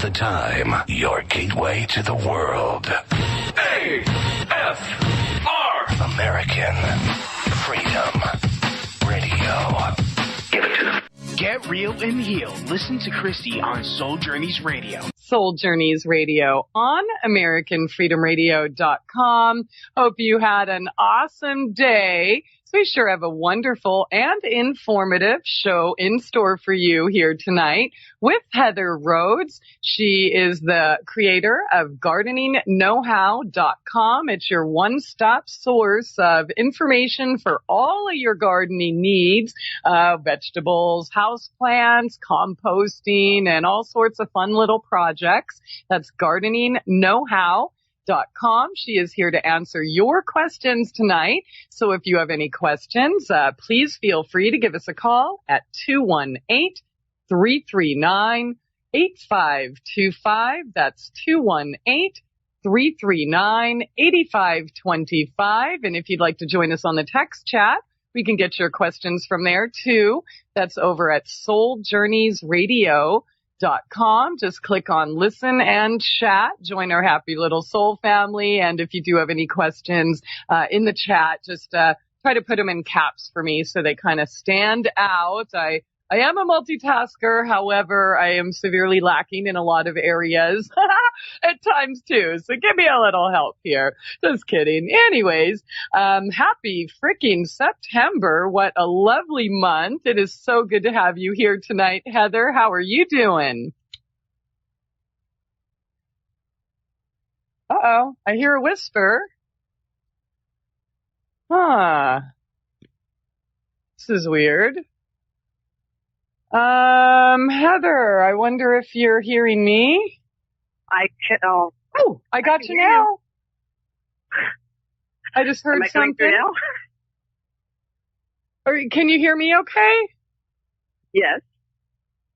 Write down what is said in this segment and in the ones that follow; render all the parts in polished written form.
the time. Your gateway to the world. AFR. American Freedom Radio. Give it to them. Get real and heal. Listen to Christie on Soul Journeys Radio. Soul Journeys Radio on AmericanFreedomRadio.com. Hope you had an awesome day. So we sure have a wonderful and informative show in store for you here tonight with Heather Rhoades. She is the creator of GardeningKnowHow.com. It's your one-stop source of information for all of your gardening needs, vegetables, houseplants, composting, and all sorts of fun little projects. That's GardeningKnowHow.com. She is here to answer your questions tonight. So if you have any questions, please feel free to give us a call at 218-339-8525. That's 218-339-8525. And if you'd like to join us on the text chat, we can get your questions from there too. That's over at souljourneysradio.com. Just click on listen and chat. Join our happy little soul family. And if you do have any questions in the chat, just try to put them in caps for me so they kind of stand out. I am a multitasker. However, I am severely lacking in a lot of areas at times too. So give me a little help here. Just kidding. Anyways, happy freaking September. What a lovely month. It is so good to have you here tonight, Heather. How are you doing? Uh-oh, I hear a whisper. Huh. This is weird. Heather, I wonder if you're hearing me. I can. Oh, I got you now. I just heard something. Now? Can you hear me okay? Yes.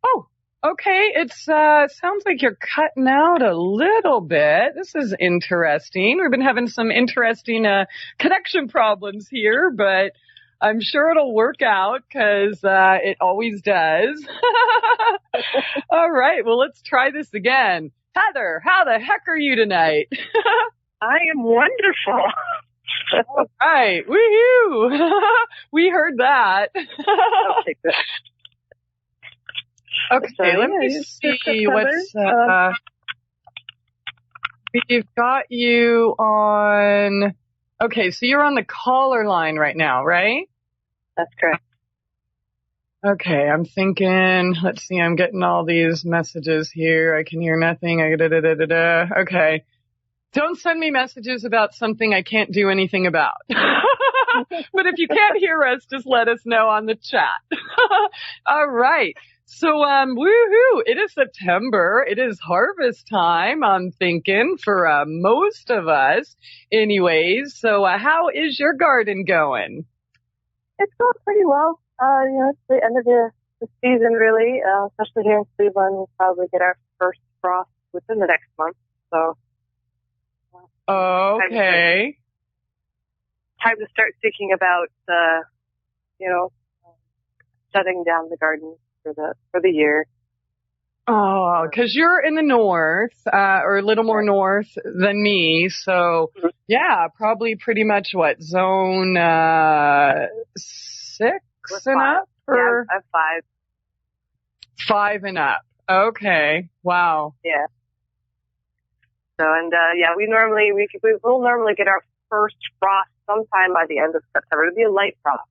Oh, okay. It sounds like you're cutting out a little bit. This is interesting. We've been having some interesting connection problems here, but I'm sure it'll work out because it always does. All right. Well, let's try this again. Heather, how the heck are you tonight? I am wonderful. All right. Woohoo. We heard that. I'll take that. Okay. Let me see what's, we've got you on. Okay, so you're on the caller line right now, right? That's correct. Okay, I'm thinking, let's see, I'm getting all these messages here. I can hear nothing. Okay. Don't send me messages about something I can't do anything about. But if you can't hear us, just let us know on the chat. All right. So, woohoo, it is September. It is harvest time, I'm thinking, for most of us. Anyways, so how is your garden going? It's going pretty well. It's the end of the season, really, especially here in Cleveland. We'll probably get our first frost within the next month. So, okay. Time to start thinking about, shutting down the garden for the year. Oh, because you're in the north, or a little more north than me. So, yeah, probably pretty much what, zone 6 and up? Or? Yeah, I'm 5. 5 and up. Okay. Wow. Yeah. So, and we'll normally get our first frost sometime by the end of September. It'll be a light frost.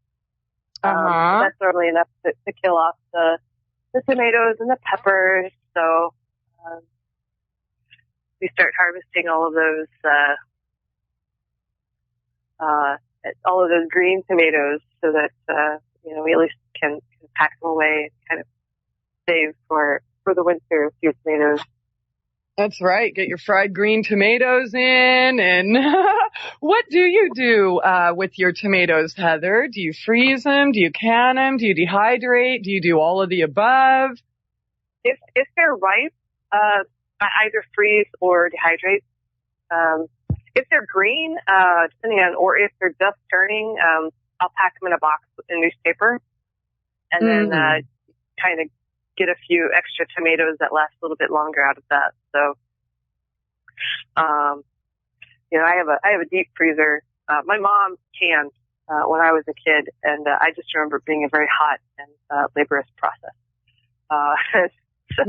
That's normally enough to kill off the tomatoes and the peppers. So we start harvesting all of those green tomatoes so that we at least can pack them away and kind of save for the winter a few tomatoes. That's right. Get your fried green tomatoes in. And what do you do with your tomatoes, Heather? Do you freeze them? Do you can them? Do you dehydrate? Do you do all of the above? If they're ripe, I either freeze or dehydrate. If they're green, depending on, or if they're just turning, I'll pack them in a box with a newspaper and then kind of get a few extra tomatoes that last a little bit longer out of that. So, I have a deep freezer. My mom canned when I was a kid, and I just remember it being a very hot and laborious process. So,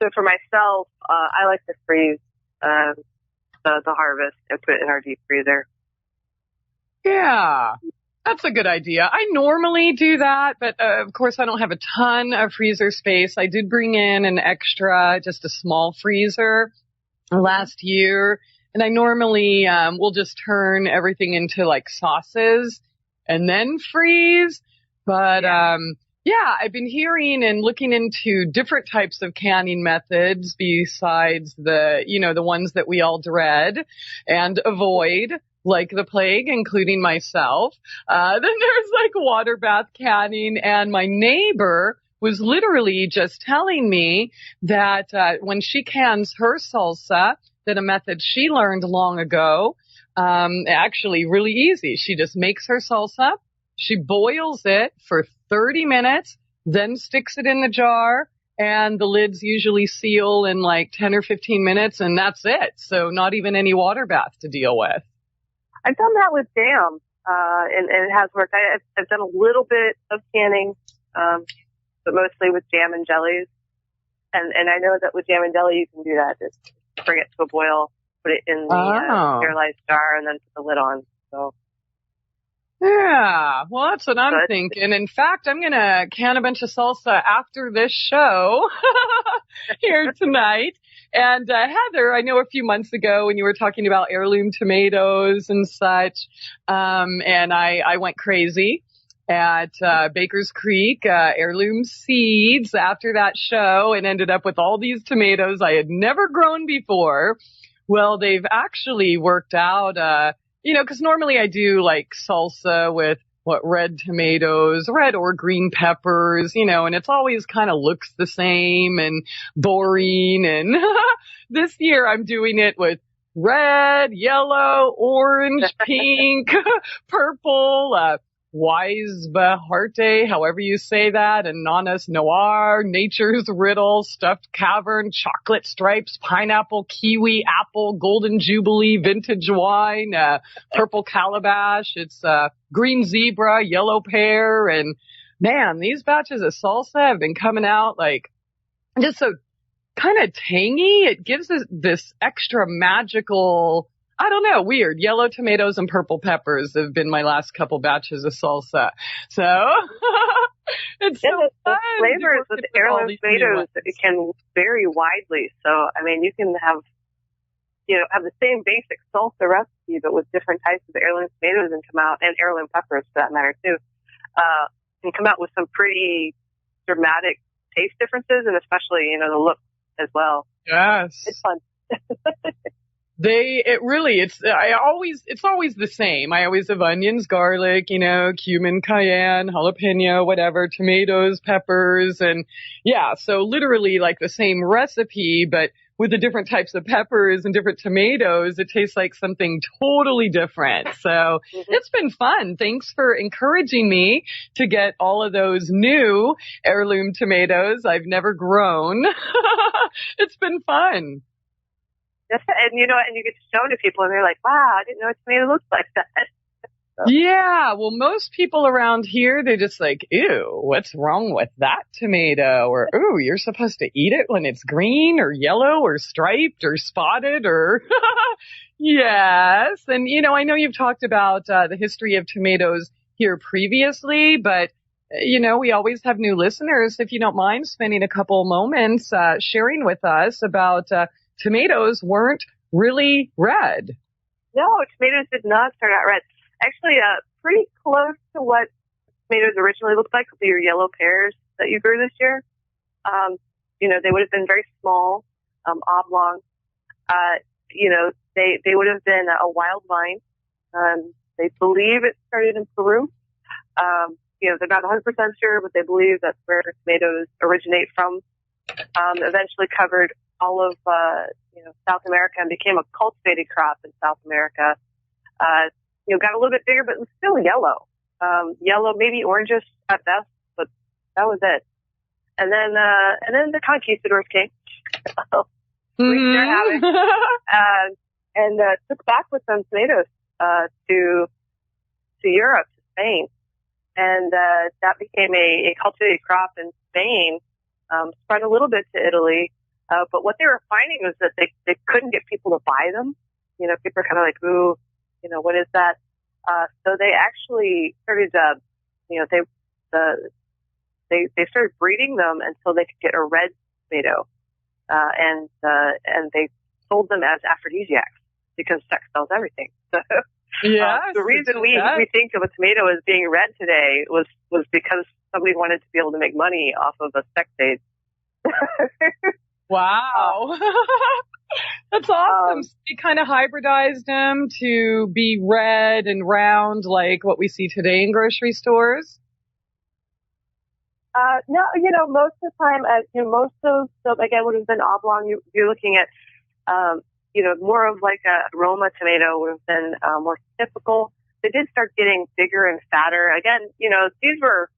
so for myself, I like to freeze the harvest and put it in our deep freezer. Yeah, that's a good idea. I normally do that, but of course I don't have a ton of freezer space. I did bring in an extra, just a small freezer last year, and I normally will just turn everything into like sauces and then freeze. But I've been hearing and looking into different types of canning methods besides the ones that we all dread and avoid like the plague, including myself. Then there's like water bath canning, and my neighbor was literally just telling me that when she cans her salsa, that a method she learned long ago, actually really easy. She just makes her salsa, she boils it for 30 minutes, then sticks it in the jar, and the lids usually seal in like 10 or 15 minutes, and that's it. So not even any water bath to deal with. I've done that with jam, and it has worked. I've done a little bit of canning, but mostly with jam and jellies. And I know that with jam and jelly, you can do that. Just bring it to a boil, put it in the sterilized jar, and then put the lid on. So. Yeah, well, that's what I'm thinking. In fact, I'm going to can a bunch of salsa after this show here tonight. And Heather, I know a few months ago when you were talking about heirloom tomatoes and such, and I went crazy at Baker's Creek, heirloom seeds after that show, and ended up with all these tomatoes I had never grown before. Well, they've actually worked out, because normally I do like salsa with red tomatoes, red or green peppers, and it's always kind of looks the same and boring. And this year I'm doing it with red, yellow, orange, pink, purple, Weisbehaarte, however you say that, Ananas Noir, Nature's Riddle, Stuffed Cavern, Chocolate Stripes, Pineapple, Kiwi, Apple, Golden Jubilee, Vintage Wine, Purple Calabash, it's Green Zebra, Yellow Pear, and man, these batches of salsa have been coming out like just so kind of tangy. It gives us this extra magical, I don't know, weird. Yellow tomatoes and purple peppers have been my last couple batches of salsa. So it's so the flavors with heirloom tomatoes, it can vary widely. So, I mean, you can have the same basic salsa recipe, but with different types of heirloom tomatoes and come out, and heirloom peppers for that matter too, and come out with some pretty dramatic taste differences, and especially, the look as well. Yes. It's fun. It's always the same. I always have onions, garlic, cumin, cayenne, jalapeno, whatever, tomatoes, peppers, and so literally like the same recipe, but with the different types of peppers and different tomatoes, it tastes like something totally different. So It's been fun. Thanks for encouraging me to get all of those new heirloom tomatoes I've never grown. It's been fun. And you get to show it to people, and they're like, "Wow, I didn't know a tomato looked like that." So. Yeah, well, most people around here, they're just like, "Ew, what's wrong with that tomato?" Or, "Ooh, you're supposed to eat it when it's green or yellow or striped or spotted or." Yes, and I know you've talked about the history of tomatoes here previously, but we always have new listeners. If you don't mind spending a couple moments sharing with us about. Tomatoes weren't really red. No, tomatoes did not start out red. Actually, pretty close to what tomatoes originally looked like with your yellow pears that you grew this year. They would have been very small, oblong. They would have been a wild vine. They believe it started in Peru. They're not 100% sure, but they believe that's where tomatoes originate from. Eventually covered all of, South America and became a cultivated crop in South America. Got a little bit bigger, but it was still yellow. Yellow, maybe orangish at best, but That was it. And then the conquistadors came. Their havoc, and took back with them tomatoes to Europe, to Spain, and that became a cultivated crop in Spain. Spread a little bit to Italy, but what they were finding was that they couldn't get people to buy them. You know, people are kind of like, ooh, you know, what is that? So they actually started, they started breeding them until they could get a red tomato, and they sold them as aphrodisiacs because sex sells everything. So, yes, the reason we think of a tomato as being red today was because somebody wanted to be able to make money off of a sex aid. Wow. That's awesome. So they kind of hybridized them to be red and round like what we see today in grocery stores? No, you know, most of the time, most of them, again, would have been oblong. You're looking at, more of like a Roma tomato would have been more typical. They did start getting bigger and fatter. Again, you know, these were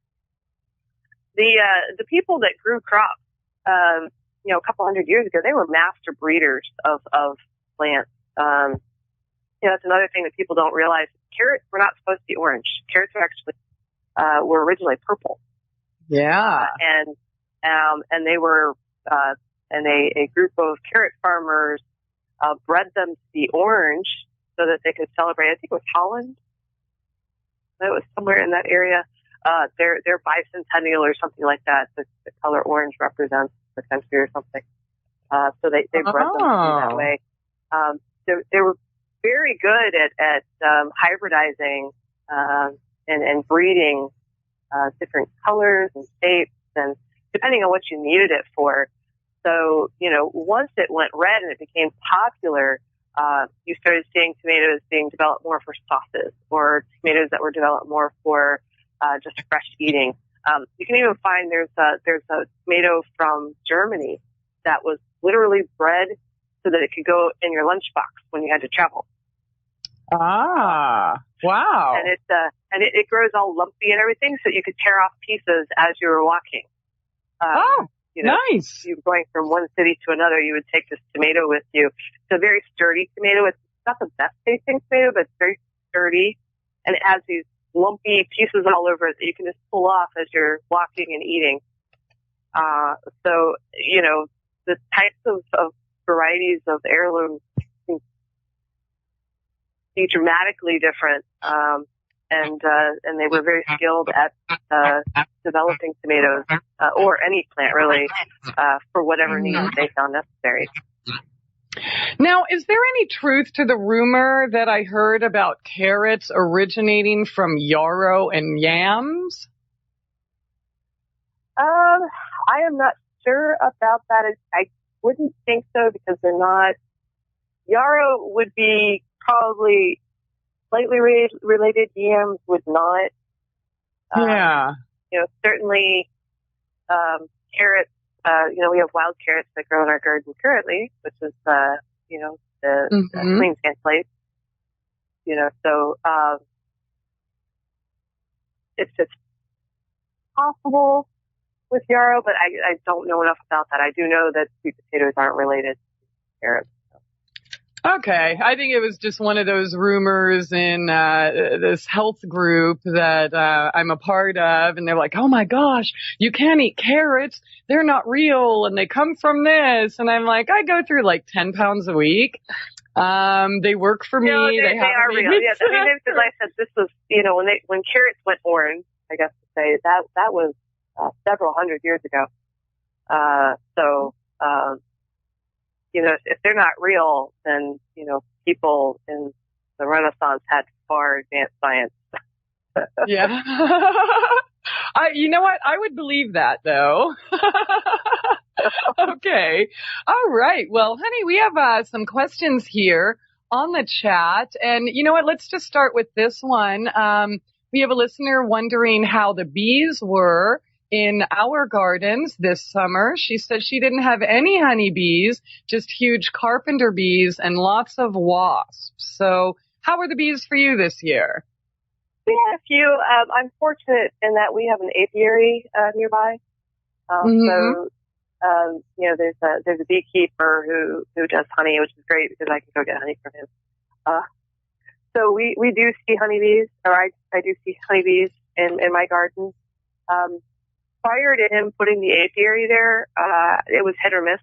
the people that grew crops, a couple hundred years ago. They were master breeders of plants. That's another thing that people don't realize. Carrots were not supposed to be orange. Carrots were actually were originally purple. Yeah. And they were, and a group of carrot farmers, bred them to be orange so that they could celebrate. I think it was Holland. It was somewhere in that area. Their bicentennial or something like that. The color orange represents the country or something. So they bred them to be that way. They were very good at hybridizing, and breeding, different colors and shapes, and depending on what you needed it for. So, once it went red and it became popular, you started seeing tomatoes being developed more for sauces, or tomatoes that were developed more for just fresh eating. You can even find there's a tomato from Germany that was literally bred so that it could go in your lunchbox when you had to travel. Ah, wow. And it grows all lumpy and everything, so you could tear off pieces as you were walking. Nice. You were going from one city to another, you would take this tomato with you. It's a very sturdy tomato. It's not the best tasting tomato, but it's very sturdy, and it has these lumpy pieces all over it that you can just pull off as you're walking and eating. So, the types of varieties of heirlooms can be dramatically different. And they were very skilled at developing tomatoes, or any plant really, for whatever needs they found necessary. Now, is there any truth to the rumor that I heard about carrots originating from yarrow and yams? I am not sure about that. I wouldn't think so, because they're not. Yarrow would be probably slightly related. Yams would not. Yeah. Certainly, carrots, we have wild carrots that grow in our garden currently, which is, the Queensland place. So, it's possible with yarrow, but I don't know enough about that. I do know that sweet potatoes aren't related to carrots. Okay. I think it was just one of those rumors in this health group that I'm a part of, and they're like, oh my gosh, you can't eat carrots. They're not real, and they come from this. And I'm like, I go through like 10 pounds a week. They work for me. No, they are real. Yes, because I said this was, when carrots went orange, I guess to say, that was several hundred years ago. If they're not real, then, people in the Renaissance had far advanced science. Yeah. You know what? I would believe that, though. Okay. All right. Well, honey, we have some questions here on the chat. And you know what? Let's just start with this one. We have a listener wondering how the bees were in our gardens this summer. She said she didn't have any honeybees, just huge carpenter bees and lots of wasps. So how were the bees for you this year? We had a few. I'm fortunate in that we have an apiary nearby. So, there's a beekeeper who does honey, which is great because I can go get honey from him. So we do see honeybees, or I do see honeybees in my garden. Prior to him putting the apiary there, it was hit or miss.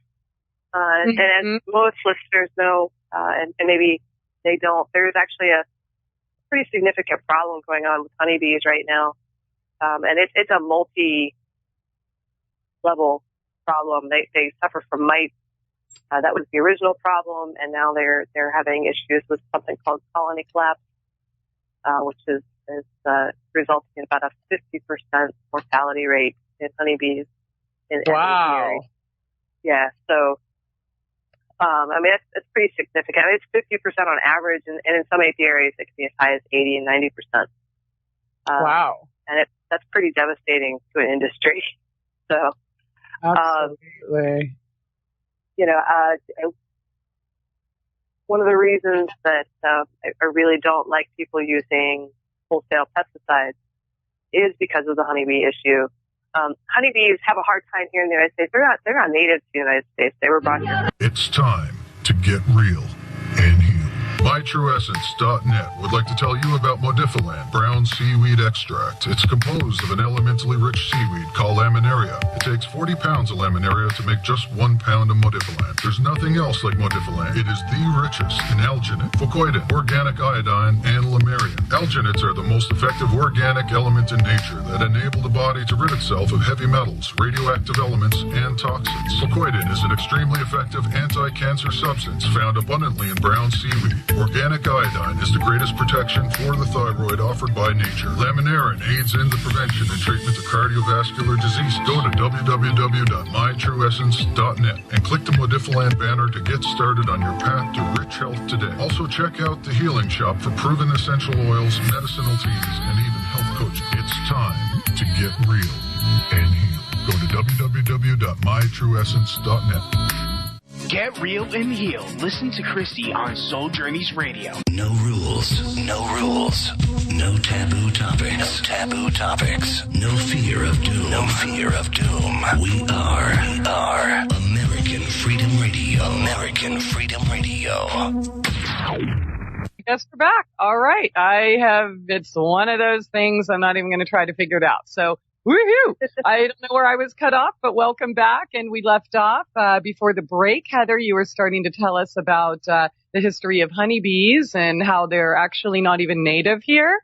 And as most listeners know, and maybe they don't, there's actually a pretty significant problem going on with honeybees right now. And it's a multi-level problem. They suffer from mites. That was the original problem, and now they're having issues with something called colony collapse, which is resulting in about a 50% mortality rate in honeybees. Wow. Yeah. So, it's pretty significant. It's 50% on average, and in some apiaries it can be as high as 80 and 90%. Wow. And that's pretty devastating to an industry. So, absolutely. One of the reasons that I really don't like people using wholesale pesticides is because of the honeybee issue. Honeybees have a hard time here in the United States. They're not native to the United States. They were brought here. It's time to get real and heal. MyTrueEssence.net would like to tell you about Modifilan brown seaweed extract. It's composed of an elementally rich seaweed called laminaria. It takes 40 pounds of laminaria to make just 1 pound of Modifilan. There's nothing else like Modifilan. It is the richest in alginate, fucoidin, organic iodine, and lamarian. Alginates are the most effective organic element in nature that enable the body to rid itself of heavy metals, radioactive elements, and toxins. Fucoidin is an extremely effective anti-cancer substance found abundantly in brown seaweed. Organic iodine is the greatest protection for the thyroid offered by nature. Laminarin aids in the prevention and treatment of cardiovascular disease. Go to www.mytrueessence.net and click the Modifilan banner to get started on your path to rich health today. Also check out the Healing Shop for proven essential oils, medicinal teas, and even health coaching. It's time to get real and heal. Go to www.mytrueessence.net. Get real and heal. Listen to Christie on Soul Journeys Radio. No rules. No rules. No taboo topics. No taboo topics. No fear of doom. No fear of doom. We are American Freedom Radio. American Freedom Radio. Yes, we're back. All right. It's one of those things I'm not even going to try to figure it out. So, woohoo! I don't know where I was cut off, but welcome back. And we left off before the break. Heather, you were starting to tell us about the history of honeybees and how they're actually not even native here.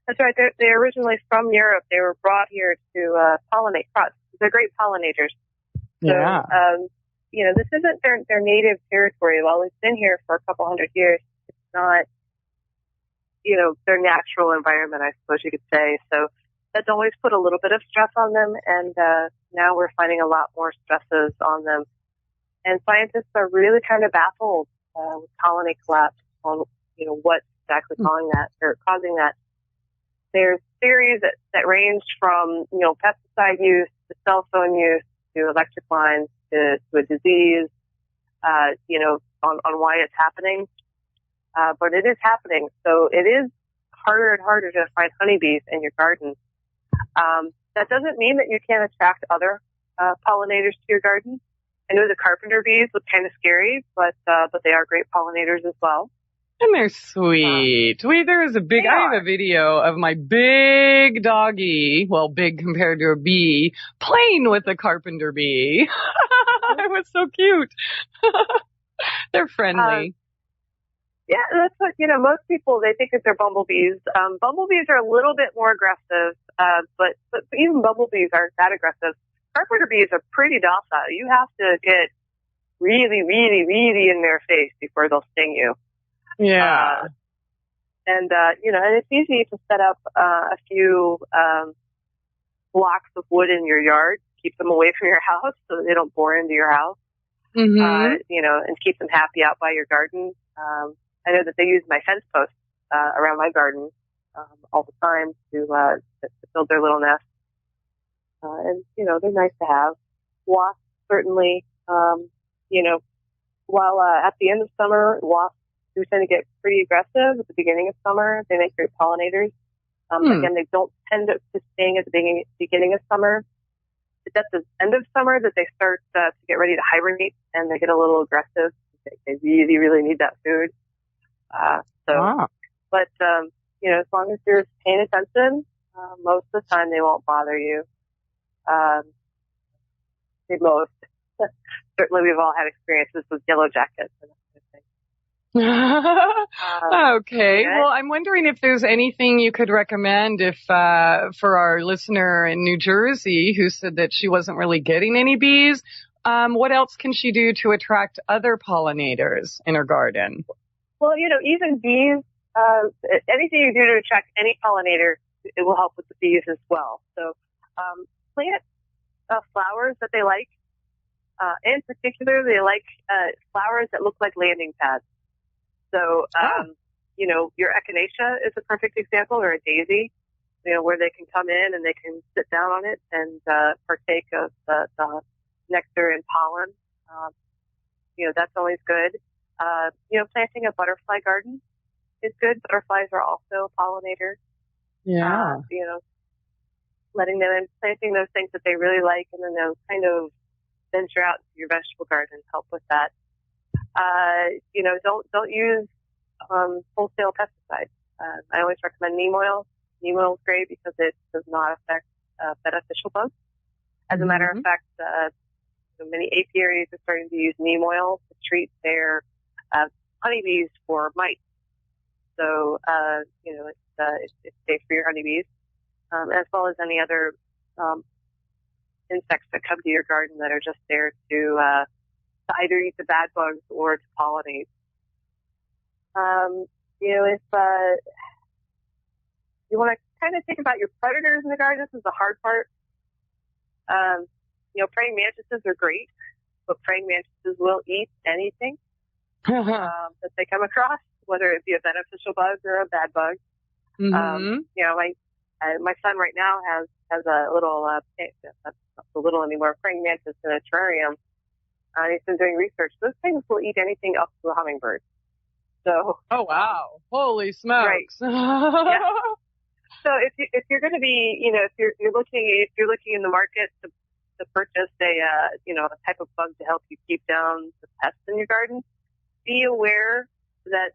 That's right. They're originally from Europe. They were brought here to pollinate crops. They're great pollinators. Yeah. So, this isn't their native territory. While it's been here for a couple hundred years, it's not, their natural environment, I suppose you could say. So, that's always put a little bit of stress on them, and now we're finding a lot more stresses on them. And scientists are really kind of baffled with colony collapse on, what's exactly causing that. There's theories that range from, pesticide use to cell phone use to electric lines to a disease, on why it's happening. But it is happening. So it is harder and harder to find honeybees in your garden. That doesn't mean that you can't attract other pollinators to your garden. I know the carpenter bees look kind of scary, but they are great pollinators as well. And they're sweet. I have a video of my big doggy, well, big compared to a bee, playing with a carpenter bee. It was so cute. They're friendly. Yeah, that's what, most people, they think that they're bumblebees. Bumblebees are a little bit more aggressive, but even bumblebees aren't that aggressive. Carpenter bees are pretty docile. You have to get really, really, really in their face before they'll sting you. Yeah. And it's easy to set up a few blocks of wood in your yard, keep them away from your house so that they don't bore into your house, and keep them happy out by your garden. I know that they use my fence posts around my garden all the time to build their little nest. And they're nice to have. Wasps, certainly, while at the end of summer, wasps do tend to get pretty aggressive at the beginning of summer. They make great pollinators. Again, they don't tend to sting at the beginning of summer. It's at the end of summer that they start to get ready to hibernate, and they get a little aggressive. They really, really need that food. But as long as you're paying attention, most of the time they won't bother you. Most. Certainly, we've all had experiences with yellow jackets and that kind of thing. Okay. Well, I'm wondering if there's anything you could recommend for our listener in New Jersey who said that she wasn't really getting any bees. What else can she do to attract other pollinators in her garden? Well, even bees, anything you do to attract any pollinator, it will help with the bees as well. So, plant flowers that they like. In particular, they like flowers that look like landing pads. So, your echinacea is a perfect example, or a daisy, where they can come in and they can sit down on it and partake of the nectar and pollen. That's always good. Planting a butterfly garden is good. Butterflies are also pollinators. Yeah. Letting them in, planting those things that they really like, and then they'll kind of venture out into your vegetable garden and help with that. Don't use wholesale pesticides. I always recommend neem oil. Neem oil is great because it does not affect beneficial bugs. As a matter of fact, many apiaries are starting to use neem oil to treat their honeybees for mites. So, it's safe for your honeybees, as well as any other insects that come to your garden that are just there to either eat the bad bugs or to pollinate. If you want to kind of think about your predators in the garden, this is the hard part. Praying mantises are great, but praying mantises will eat anything that they come across, whether it be a beneficial bug or a bad bug. My son right now has a little, not so little anymore, praying mantis in a terrarium. He's been doing research. Those things will eat anything up to a hummingbird. So. Oh wow! Holy smokes! Right. Yeah. So if you're going to be, if you're looking in the market to purchase a type of bug to help you keep down the pests in your garden, be aware that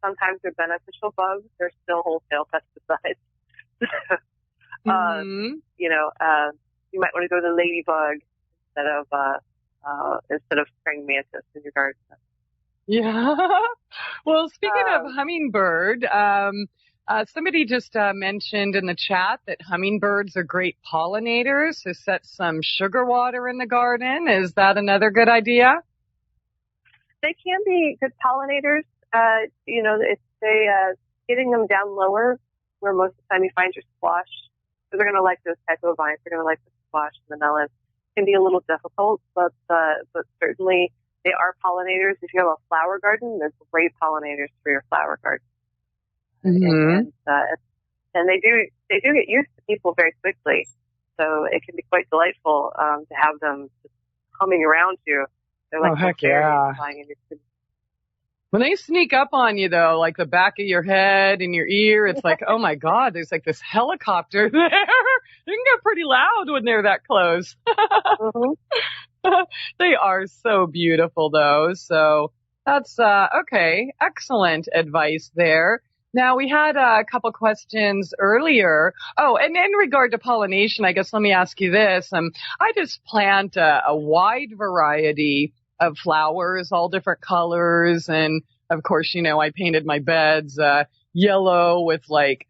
sometimes they're beneficial bugs. They're still wholesale pesticides. You might want to go to the ladybug instead of praying mantis in your garden. Yeah. Well, speaking of hummingbird, somebody just mentioned in the chat that hummingbirds are great pollinators. So set some sugar water in the garden. Is that another good idea? They can be good pollinators. Getting them down lower, where most of the time you find your squash, because they're going to like those type of vines. They're going to like the squash and the melon. Can be a little difficult, but certainly they are pollinators. If you have a flower garden, they're great pollinators for your flower garden. And they do get used to people very quickly, so it can be quite delightful to have them just humming around you. They're like, oh heck yeah! Flying in your food. When they sneak up on you, though, like the back of your head and your ear, it's like, oh my God, there's like this helicopter there. They can get pretty loud when they're that close. They are so beautiful, though. So that's okay. Excellent advice there. Now, we had a couple questions earlier. Oh, and in regard to pollination, I guess let me ask you this. I just plant a wide variety of flowers, all different colors. And of course, I painted my beds yellow with like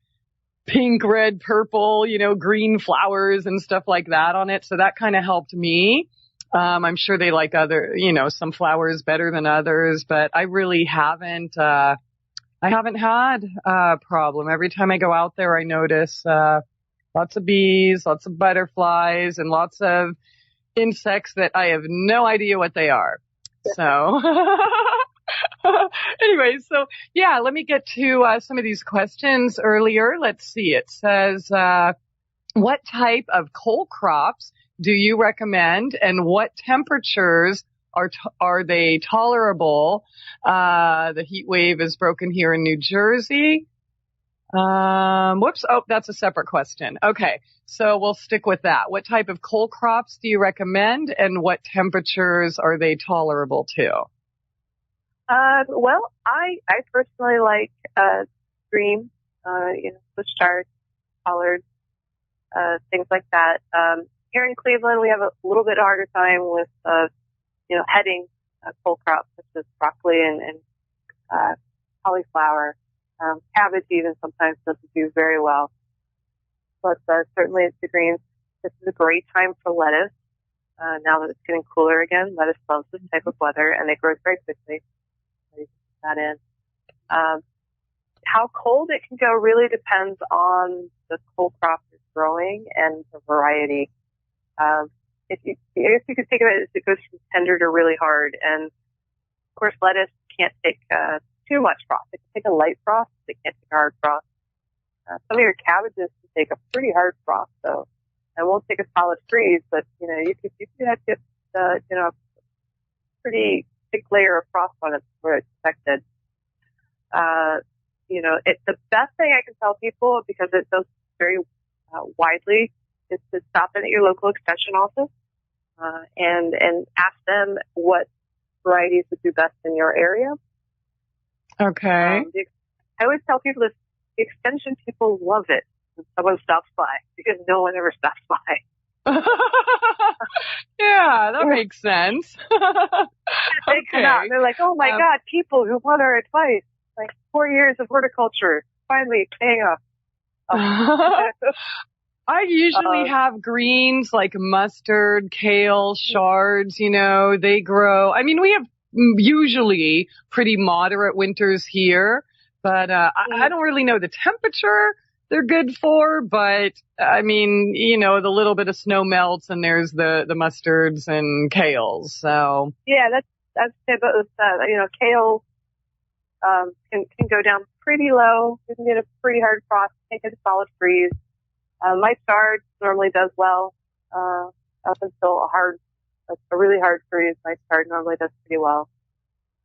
pink, red, purple, green flowers and stuff like that on it. So that kind of helped me. I'm sure they like some flowers better than others, but I really haven't had a problem. Every time I go out there, I notice lots of bees, lots of butterflies, and lots of insects that I have no idea what they are. So anyway, so yeah, let me get to some of these questions earlier. Let's see. It says, what type of cole crops do you recommend, and what temperatures are they tolerable? The heat wave is broken here in New Jersey. Whoops. Oh, that's a separate question. Okay. So we'll stick with that. What type of cole crops do you recommend, and what temperatures are they tolerable to? Well, I personally like, green, Swiss chard, collards, things like that. Here in Cleveland, we have a little bit harder time with, heading, cole crops such as broccoli and cauliflower. Cabbage even sometimes doesn't do very well. But, certainly it's the greens. This is a great time for lettuce. Now that it's getting cooler again, lettuce loves this type of weather and they grow very quickly. So you can put that in. How cold it can go really depends on the cole crop it's growing and the variety. I guess you could think of it as it goes from tender to really hard. And of course, lettuce can't take too much frost. It can take a light frost. It can't take a hard frost. Some of your cabbages can take a pretty hard frost, though. It won't take a solid freeze, but you could have to get a pretty thick layer of frost on it before it's affected. The best thing I can tell people, because it does very widely, is to stop in at your local extension office and ask them what varieties would do best in your area. Okay. I always tell people this: the extension people love it when someone stops by, because no one ever stops by. Yeah, that makes sense. They come out and they're like, "Oh my God, people who want our advice! Like 4 years of horticulture finally paying off." I usually have greens like mustard, kale, shards, they grow. I mean, we have usually pretty moderate winters here, but I don't really know the temperature they're good for, but I mean, the little bit of snow melts and there's the mustards and kales. So yeah, that's both. Kale can go down pretty low. You can get a pretty hard frost, can't get a solid freeze. My chard normally does well up until a really hard freeze. My chard normally does pretty well.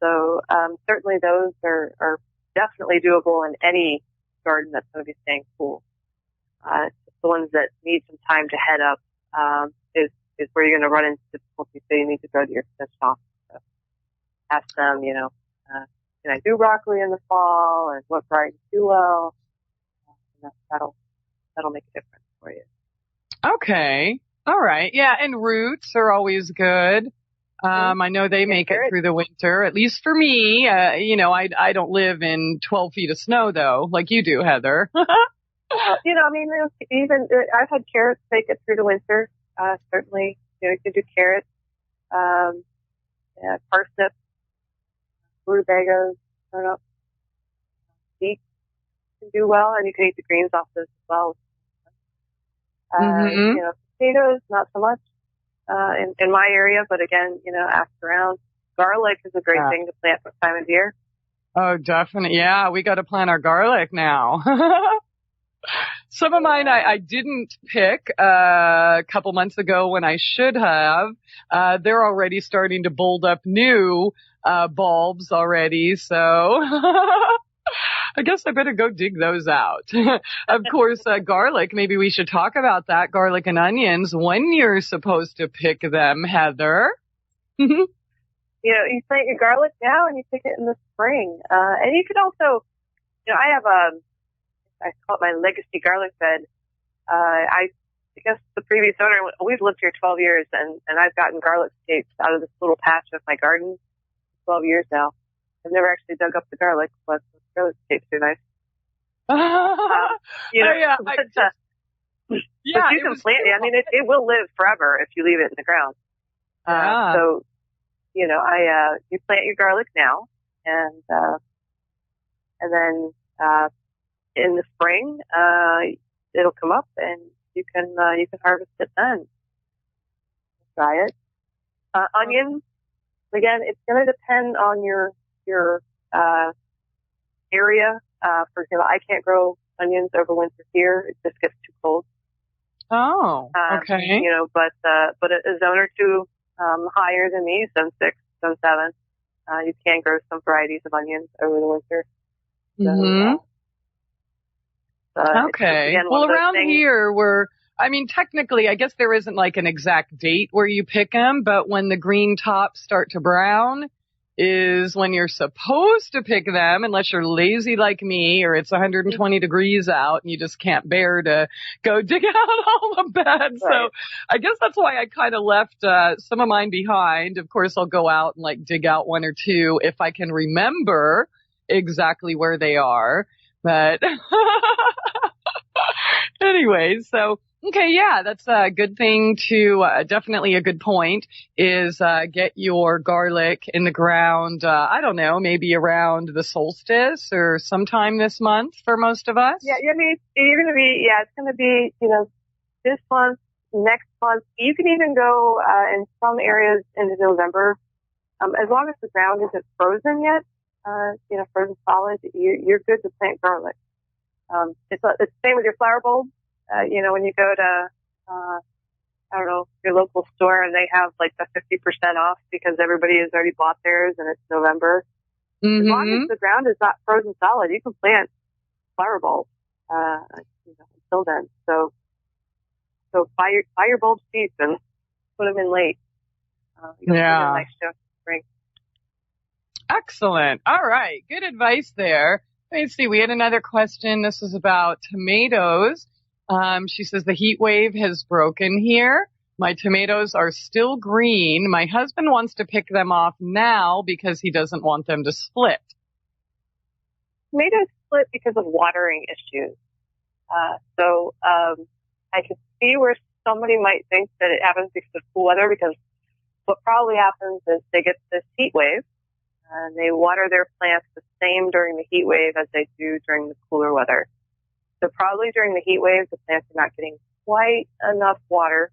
So certainly those are definitely doable in any garden that's going to be staying cool. The ones that need some time to head up is where you're going to run into difficulty. So you need to go to your extension office. So ask them, can I do broccoli in the fall, and what varieties do well? And that'll make a difference for you. Okay. All right. Yeah. And roots are always good. I know they make it through the winter, at least for me. I don't live in 12 feet of snow though, like you do, Heather. Even I've had carrots make it through the winter. Certainly, you can do carrots, parsnips, rutabagas, turnips, beets can do well, and you can eat the greens off those as well. Potatoes, not so much in my area, but again, ask around. Garlic is a great thing to plant this time of year. Oh, definitely. Yeah, we got to plant our garlic now. Some of mine I didn't pick a couple months ago when I should have. They're already starting to bulb up new bulbs already, so I guess I better go dig those out. Of course, garlic, maybe we should talk about that, garlic and onions, when you're supposed to pick them, Heather. You plant your garlic now and you pick it in the spring. And you could also, I call it my legacy garlic bed. I guess the previous owner, we've lived here 12 years and I've gotten garlic scapes out of this little patch of my garden 12 years now. I've never actually dug up the garlic, but the garlic scapes are nice. You can plant it. I mean, it will live forever if you leave it in the ground. So, you plant your garlic now and then, in the spring, it'll come up and you can harvest it then. Try it. Onions, again, it's going to depend on your area. For example, I can't grow onions over winter here. It just gets too cold. Oh, okay. But a zone or two, higher than me, zone 6, Zone 7. You can grow some varieties of onions over the winter. Okay. Again, well, around here, technically, I guess there isn't like an exact date where you pick them, but when the green tops start to brown is when you're supposed to pick them, unless you're lazy like me or it's 120 degrees out and you just can't bear to go dig out all the beds. Right. So I guess that's why I kind of left some of mine behind. Of course, I'll go out and like dig out one or two if I can remember exactly where they are. But anyway, so, okay, yeah, that's a good thing to, definitely a good point is, get your garlic in the ground, I don't know, maybe around the solstice or sometime this month for most of us. Yeah, I mean, it's going to be, this month, next month. You can even go, in some areas into November, as long as the ground isn't frozen yet. Frozen solid, you're good to plant garlic. It's the same with your flower bulbs. When you go to, your local store and they have like the 50% off because everybody has already bought theirs and it's November. As long as the ground is not frozen solid, you can plant flower bulbs, until then. So buy your bulbs cheap and put them in late. You'll get a nice show spring. Excellent. All right. Good advice there. Let me see. We had another question. This is about tomatoes. She says the heat wave has broken here. My tomatoes are still green. My husband wants to pick them off now because he doesn't want them to split. Tomatoes split because of watering issues. I can see where somebody might think that it happens because of cool weather, because what probably happens is they get this heat wave and they water their plants the same during the heat wave as they do during the cooler weather. So probably during the heat wave, the plants are not getting quite enough water.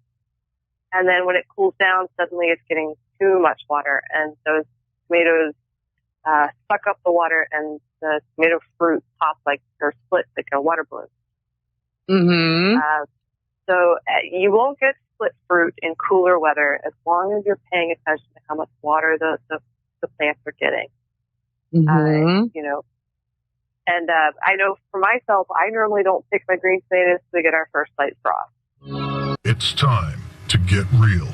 And then when it cools down, suddenly it's getting too much water. And those tomatoes suck up the water and the tomato fruit pop or split like a water balloon. So you won't get split fruit in cooler weather as long as you're paying attention to how much water the plants are getting. And I know for myself, I normally don't pick my green tomatoes till we get our first light frost. It's time to get real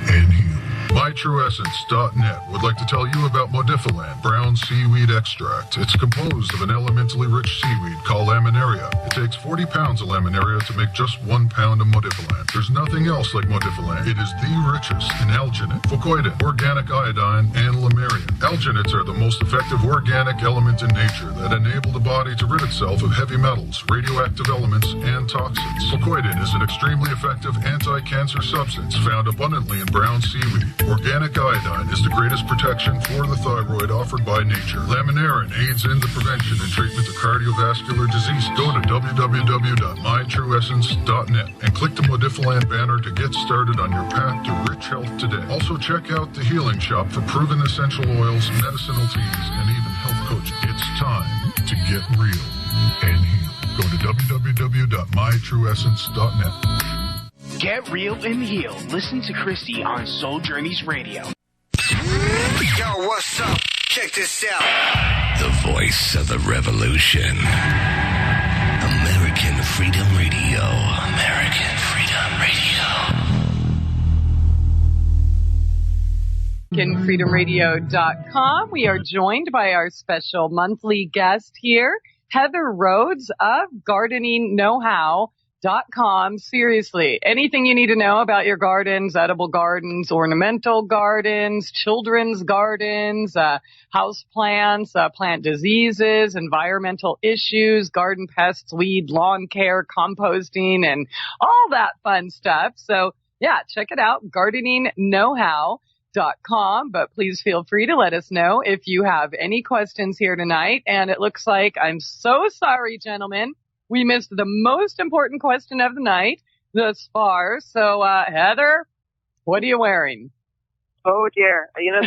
and heal. MyTrueEssence.net would like to tell you about Modifiland brown seaweed extract. It's composed of an elementally rich seaweed called laminaria. It takes 40 pounds of laminaria to make just 1 pound of Modifiland. There's nothing else like Modifiland. It is the richest in alginate, fucoidin, organic iodine, and lamarian. Alginates are the most effective organic element in nature that enable the body to rid itself of heavy metals, radioactive elements, and toxins. Fucoidin is an extremely effective anti-cancer substance found abundantly in brown seaweed. Organic iodine is the greatest protection for the thyroid offered by nature. Laminarin aids in the prevention and treatment of cardiovascular disease. Go to www.mytrueessence.net and click the Modifiland banner to get started on your path to rich health today. Also check out the Healing Shop for proven essential oils, medicinal teas, and even health coaching. It's time to get real and heal. Go to www.mytrueessence.net. Get real and heal. Listen to Christie on Soul Journeys Radio. Yo, what's up? Check this out. The voice of the revolution. American Freedom Radio. American Freedom Radio. AmericanFreedomRadio.com. We are joined by our special monthly guest here, Heather Rhoades of GardeningKnowHow.com. Seriously, anything you need to know about your gardens, edible gardens, ornamental gardens, children's gardens, house plants, plant diseases, environmental issues, garden pests, weed, lawn care, composting, and all that fun stuff. So yeah, check it out, GardeningKnowHow.com. But please feel free to let us know if you have any questions here tonight. And it looks like, I'm so sorry, gentlemen, we missed the most important question of the night thus far. So, Heather, what are you wearing? Oh, dear. There's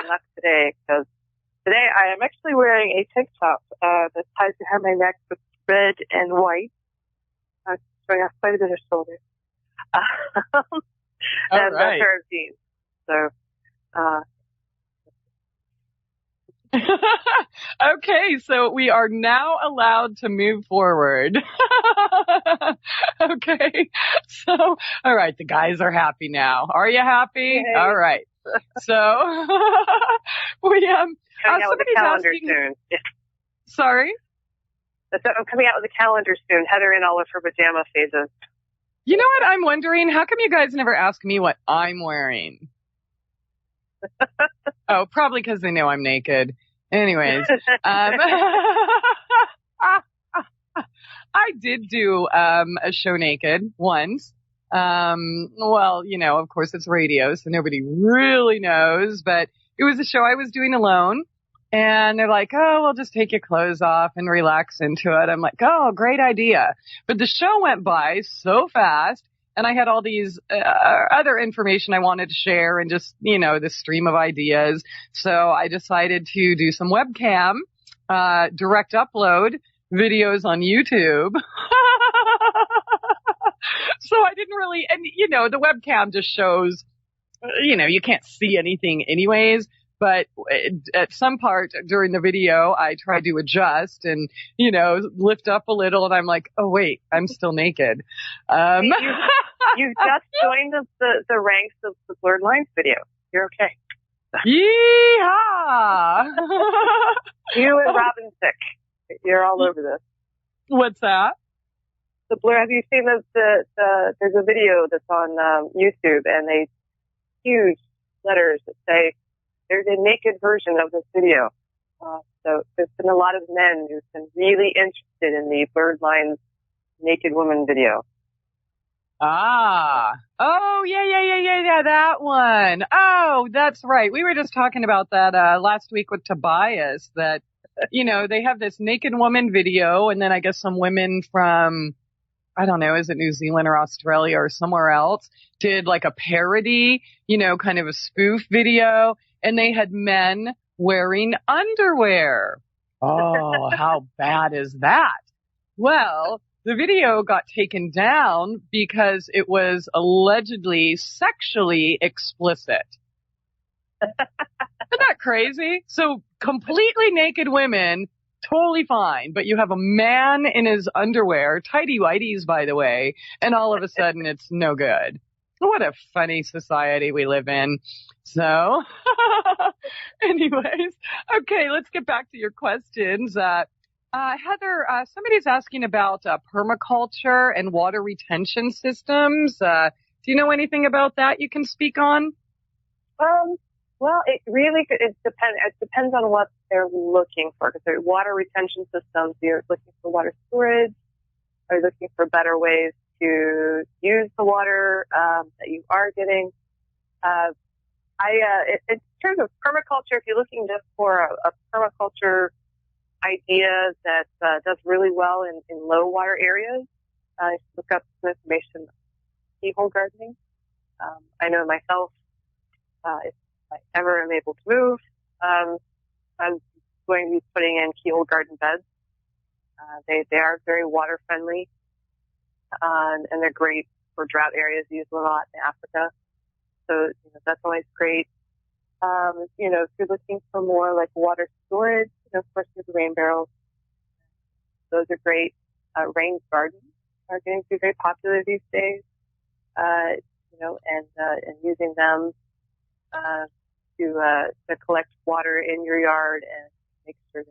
luck today, because today I am actually wearing a tank top that ties behind my neck with red and white, showing off quite a bit of shoulder. And a pair of jeans. So, Okay, so we are now allowed to move forward. Okay, so, all right, the guys are happy now. Are you happy? Yay. All right. So, we, coming out with a somebody's calendar asking, soon. sorry? I'm coming out with a calendar soon. Heather in all of her pajama phases. You know what I'm wondering? How come you guys never ask me what I'm wearing? Oh, probably because they know I'm naked. Anyways, I did do a show naked once. Well, you know, of course it's radio, so nobody really knows, but it was a show I was doing alone. And they're like, oh, we'll just take your clothes off and relax into it. I'm like, oh, great idea. But the show went by so fast, and I had all these other information I wanted to share and just, you know, this stream of ideas. So I decided to do some webcam, direct upload videos on YouTube. So I didn't really, and you know, the webcam just shows, you know, you can't see anything anyways. But at some part during the video, I tried to adjust and, you know, lift up a little, and I'm like, oh wait, I'm still naked. You just joined the ranks of the Blurred Lines video. You're okay. Yeehaw! You and Robin Thicke. You're all over this. What's that? The Blur. Have you seen there's a video that's on YouTube, and they huge letters that say there's a naked version of this video. So there's been a lot of men who've been really interested in the Blurred Lines naked woman video. Ah. Oh, yeah, that one. Oh, that's right. We were just talking about that last week with Tobias, that, you know, they have this naked woman video, and then I guess some women from, I don't know, is it New Zealand or Australia or somewhere else, did like a parody, you know, kind of a spoof video, and they had men wearing underwear. Oh, how bad is that? Well, the video got taken down because it was allegedly sexually explicit. Isn't that crazy? So completely naked women, totally fine, but you have a man in his underwear, tighty-whities, by the way, and all of a sudden it's no good. What a funny society we live in. So, anyways, okay, let's get back to your questions. Heather, somebody's asking about permaculture and water retention systems. Do you know anything about that you can speak on? Well, it depends on what they're looking for. Because they're water retention systems, you're looking for water storage, or you're looking for better ways to use the water that you are getting. In terms of permaculture, if you're looking just for a permaculture idea that does really well in low water areas, look up some information on keyhole gardening. I know myself, if I ever am able to move, I'm going to be putting in keyhole garden beds. They are very water friendly, and they're great for drought areas. Used a lot in Africa, so you know, that's always great. You know, if you're looking for more like water storage, you know, of course, there's rain barrels. Those are great. Rain gardens are getting to be very popular these days. You know, and using them to collect water in your yard and make sure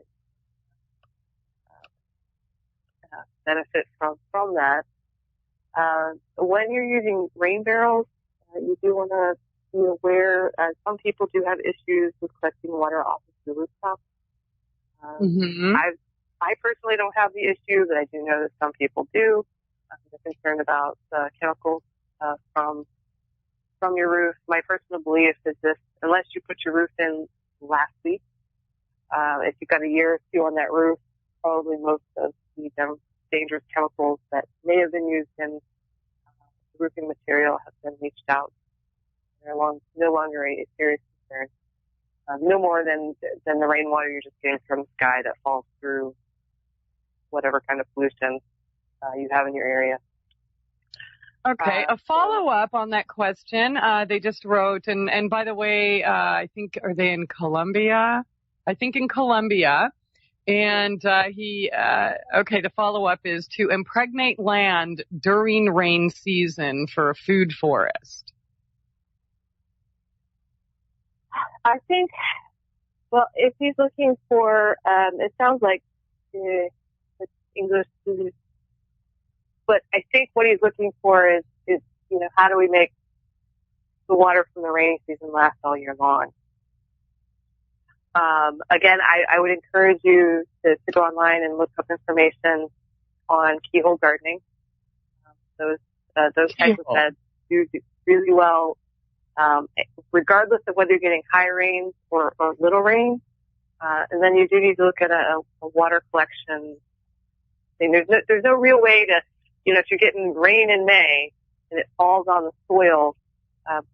that benefit from that. When you're using rain barrels, you do want to be aware. Some people do have issues with collecting water off of the rooftop. I personally don't have the issue, but I do know that some people do. They're concerned about chemicals from your roof. My personal belief is this: unless you put your roof in last week, if you've got a year or two on that roof, probably most of the dangerous chemicals that may have been used in roofing material have been leached out. They're no longer a serious concern. No more than the rainwater you're just getting from the sky that falls through whatever kind of pollution you have in your area. Okay, a follow-up on that question. They just wrote, and by the way, I think, are they in Colombia? I think in Colombia. And the follow-up is to impregnate land during rain season for a food forest. I think, well, if he's looking for, it sounds like English, but I think what he's looking for is, how do we make the water from the rainy season last all year long? Again, I would encourage you to go online and look up information on keyhole gardening. Those types of beds do really well, regardless of whether you're getting high rain or little rain. And then you do need to look at a water collection. I mean, there's no real way to, if you're getting rain in May and it falls on the soil,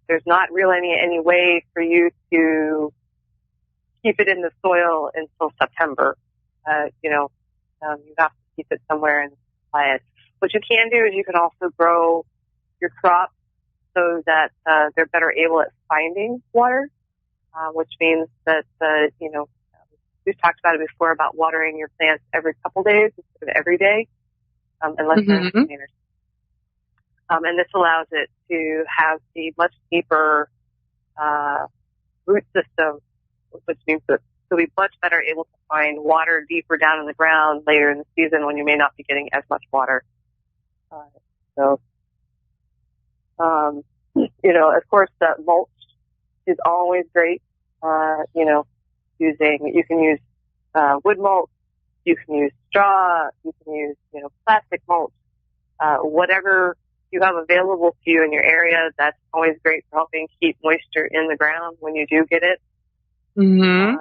there's not really any way for you to keep it in the soil until September. You have to keep it somewhere and apply it. What you can do is you can also grow your crops so that they're better able at finding water, which means that, we've talked about it before about watering your plants every couple days instead of every day, unless they're in containers. And this allows it to have the much deeper root system, which means that you'll be much better able to find water deeper down in the ground later in the season when you may not be getting as much water. Of course, mulch is always great. You can use wood mulch, you can use straw, you can use plastic mulch, whatever you have available to you in your area. That's always great for helping keep moisture in the ground when you do get it. And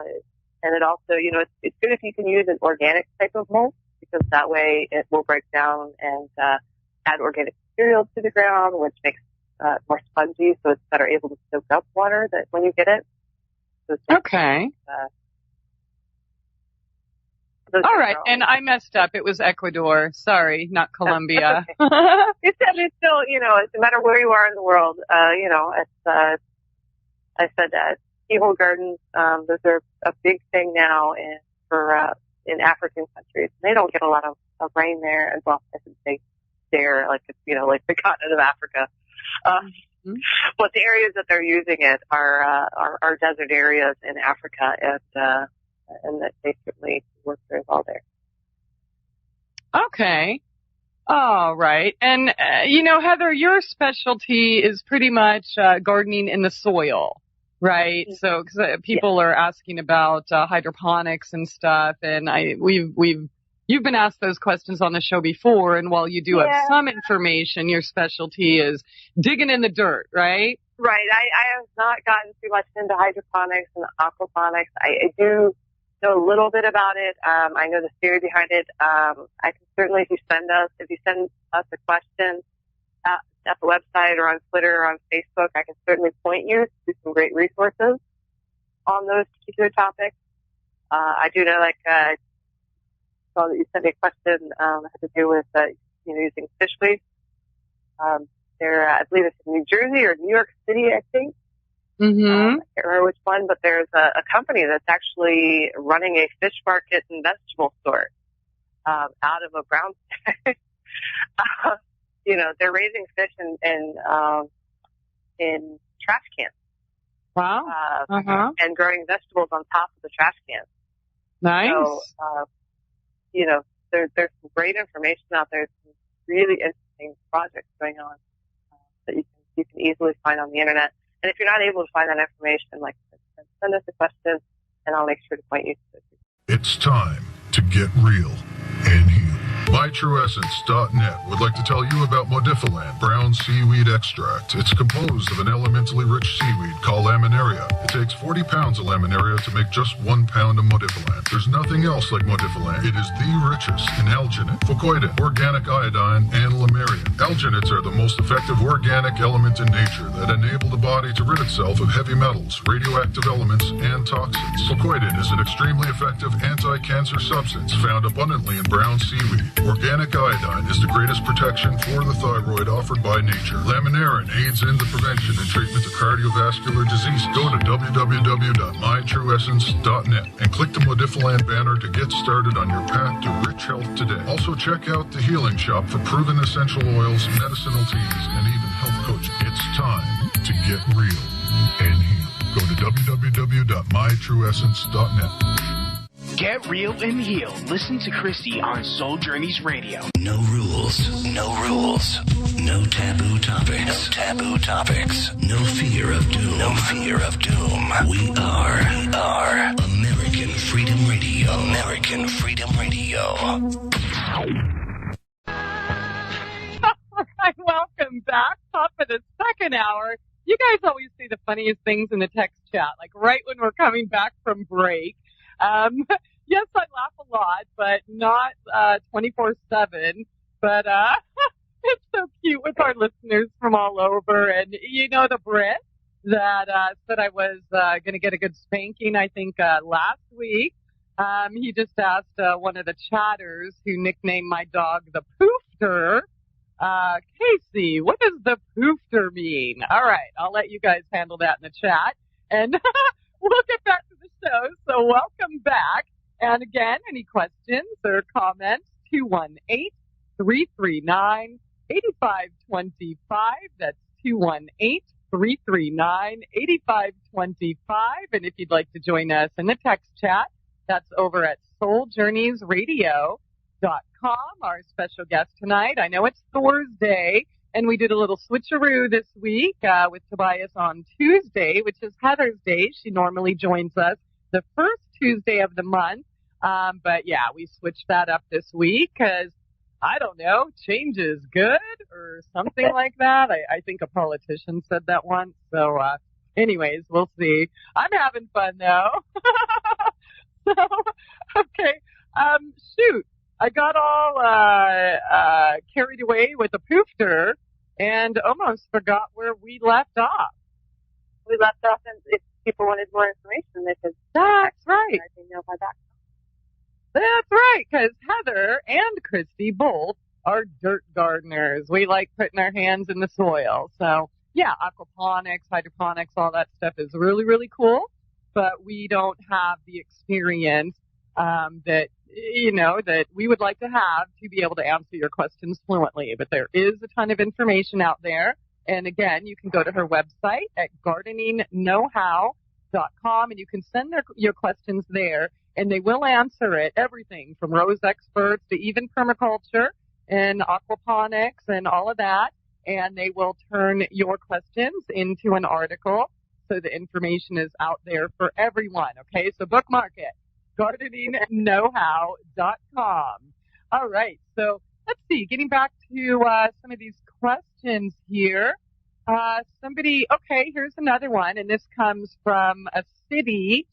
it also, it's good if you can use an organic type of mulch, because that way it will break down and add organic material to the ground, which makes more spongy, so it's better able to soak up water that when you get it. So okay. All right, and I messed up. It was Ecuador. Sorry, not Colombia. Okay. It's still, no matter where you are in the world, I said that keyhole gardens, those are a big thing now in African countries. They don't get a lot of rain there as well. I should say there, like the continent of Africa. But the areas that they're using it are desert areas in Africa, and that they certainly work very well there. Okay. All right. And, Heather, your specialty is pretty much gardening in the soil, right? Mm-hmm. So, cause people are asking about hydroponics and stuff, and you've been asked those questions on the show before, and while you do have some information, your specialty is digging in the dirt, right? Right. I have not gotten too much into hydroponics and aquaponics. I do know a little bit about it. I know the theory behind it. I can certainly, if you send us a question at the website or on Twitter or on Facebook, I can certainly point you to some great resources on those particular topics. I do know, saw that you sent me a question had to do with using fish waste. I believe it's in New Jersey or New York City, I think. I can't remember which one, but there's a company that's actually running a fish market and vegetable store out of a brownstone. They're raising fish in trash cans. Wow. And growing vegetables on top of the trash cans. Nice. So, there's some great information out there. Some really interesting projects going on that you can easily find on the internet. And if you're not able to find that information, send us a question, and I'll make sure to point you to it. It's time to get real and heal. MyTrueEssence.net would like to tell you about Modifiland brown seaweed extract. It's composed of an elementally rich seaweed called laminaria. It takes 40 pounds of laminaria to make just 1 pound of Modifiland. There's nothing else like Modifiland. It is the richest in alginate, fucoidin, organic iodine, and lamarian. Alginates are the most effective organic element in nature that enable the body to rid itself of heavy metals, radioactive elements, and toxins. Fucoidin is an extremely effective anti-cancer substance found abundantly in brown seaweed. Organic iodine is the greatest protection for the thyroid offered by nature. Laminarin aids in the prevention and treatment of cardiovascular disease. Go to www.mytrueessence.net and click the Modifiland banner to get started on your path to rich health today. Also, check out the Healing Shop for proven essential oils, medicinal teas, and even health coaching. It's time to get real and heal. Go to www.mytrueessence.net. Get real and heal. Listen to Christie on Soul Journeys Radio. No rules, no rules, no taboo topics, no taboo topics, no fear of doom, no fear of doom. We are American Freedom Radio, American Freedom Radio. All right, welcome back. Top of the second hour. You guys always say the funniest things in the text chat, like right when we're coming back from break. Yes, I laugh a lot, but not 24/7. But it's so cute with our listeners from all over. And you know the Brit that said I was going to get a good spanking, I think, last week. He just asked one of the chatters who nicknamed my dog the Poofter, Casey, what does the Poofter mean? All right, I'll let you guys handle that in the chat. And we'll get back to the show, so welcome back. And again, any questions or comments, 218-339-8525. That's 218-339-8525. And if you'd like to join us in the text chat, that's over at souljourneysradio.com. Our special guest tonight, I know it's Thursday, and we did a little switcheroo this week with Tobias on Tuesday, which is Heather's Day. She normally joins us the first Tuesday of the month. But yeah, we switched that up this week because, I don't know, change is good or something like that. I think a politician said that once. So anyways, we'll see. I'm having fun though. So, okay. Shoot. I got all carried away with the Poofter and almost forgot where we left off. We left off, and if people wanted more information, they could. That's right. By that. That's right, because Heather and Christie both are dirt gardeners. We like putting our hands in the soil. So, yeah, aquaponics, hydroponics, all that stuff is really, really cool. But we don't have the experience that we would like to have to be able to answer your questions fluently. But there is a ton of information out there. And again, you can go to her website at gardeningknowhow.com, and you can send your questions there, and they will answer it. Everything from rose experts to even permaculture and aquaponics and all of that. And they will turn your questions into an article, so the information is out there for everyone. Okay, so bookmark it. gardeningknowhow.com. All right, so let's see. Getting back to some of these questions here. Here's another one, and this comes from a city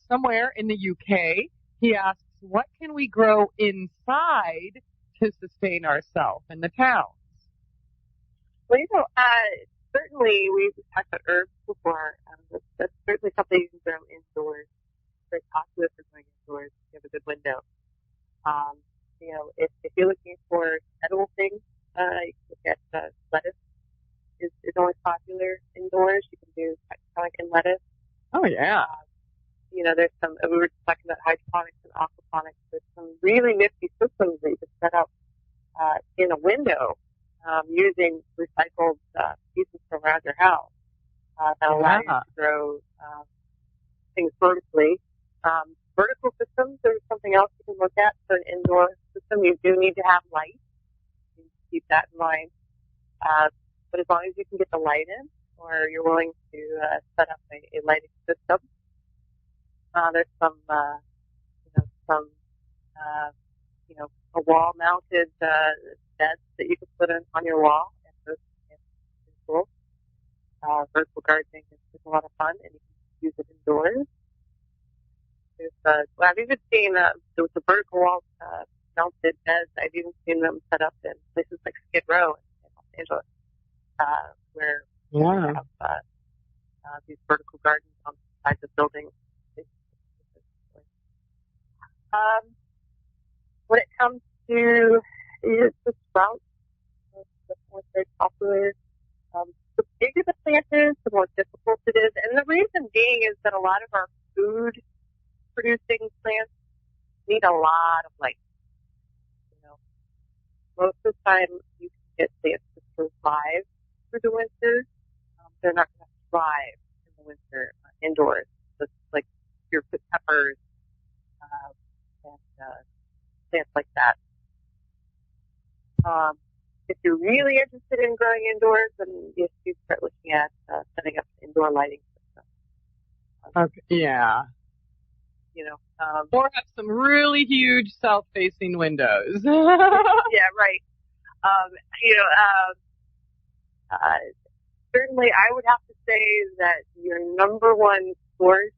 somewhere in the UK. He asks, what can we grow inside to sustain ourselves in the towns? Well, certainly we've talked about herbs before. That's certainly something you can grow indoors. Very popular for growing indoors. You have a good window. If you're looking for edible things, you can look at lettuce. Is always popular indoors. You can do tectonic and lettuce. Oh yeah. There's some. We were just talking about hydroponics and aquaponics. There's some really nifty systems that you can set up in a window using recycled pieces from around your house that allow you to grow things vertically. Vertical systems are something else you can look at for an indoor system. You do need to have light. You need to keep that in mind. But as long as you can get the light in, or you're willing to set up a lighting system, there's a wall-mounted beds that you can put on your wall, and those are cool. Vertical gardening is a lot of fun, and you can use it indoors. I've even seen the vertical wall mounted beds. I've even seen them set up in places like Skid Row in Los Angeles, where you have these vertical gardens on the sides of buildings. When it comes to is the sprouts. That's what's very popular. The bigger the plant is, the more difficult it is. And the reason being is that a lot of our food-producing plants need a lot of light. You know, most of the time you can get plants to survive through the winter. They're not going to thrive in the winter indoors. Just like your peppers and plants like that. If you're really interested in growing indoors, then yes, you start looking at setting up an indoor lighting system. Okay. Yeah. You know, or have some really huge south-facing windows. Yeah, right. You know, certainly I would have to say that your number one source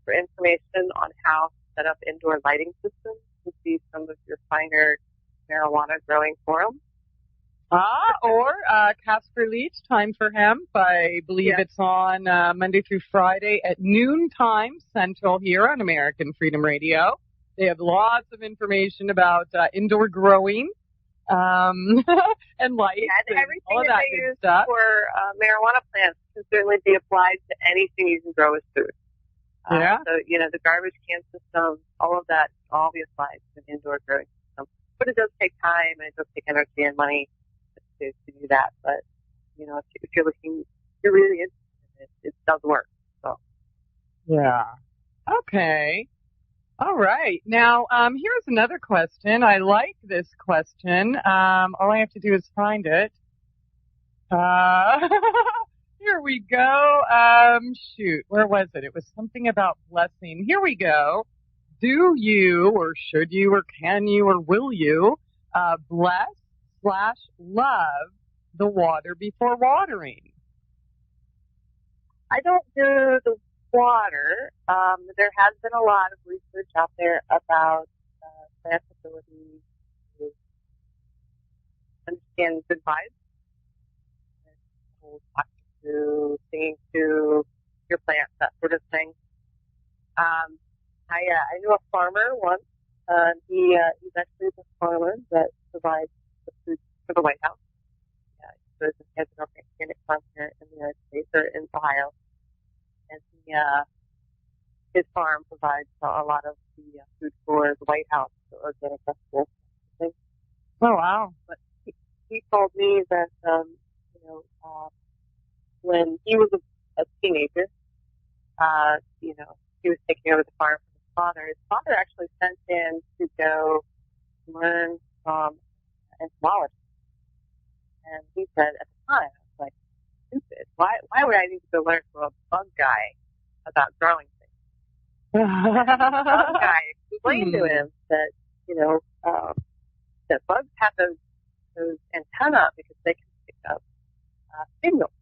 for information on how to set up indoor lighting systems would be some of your finer marijuana growing forums. Or Casper Leach, Time for Hemp. I believe it's on Monday through Friday at noontime Central here on American Freedom Radio. They have lots of information about indoor growing and lights and everything all of that they good use stuff. for marijuana plants can certainly be applied to anything you can grow as food. So, you know, the garbage can system, all of that can all be applied to an indoor growing system. But it does take time and it does take energy and money to do that. But, you know, if you're looking, if you're really interested in it, it does work. So. Yeah. Okay. All right. Now, here's another question. I like this question. All I have to do is find it. Here we go. Shoot, where was it? It was something about blessing. Here we go. Do you, or should you, or can you, or will you, bless/love the water before watering? I don't do the water. There has been a lot of research out there about plants' ability to understand good vibes, talking to, singing to your plants, that sort of thing. I knew a farmer once. He's actually the farmer that provides the food for the White House. He has an organic farm here in the United States, or in Ohio. And his farm provides a lot of the food for the White House, the organic vegetables. Oh, wow. But he told me that, when he was a teenager, he was taking over the farm from his father. His father actually sent him to go learn from entomology. And he said at the time, I was like, stupid. Why would I need to go learn from a bug guy about growing things? And the bug guy explained to him that, that bugs have those antennae because they can pick up signals.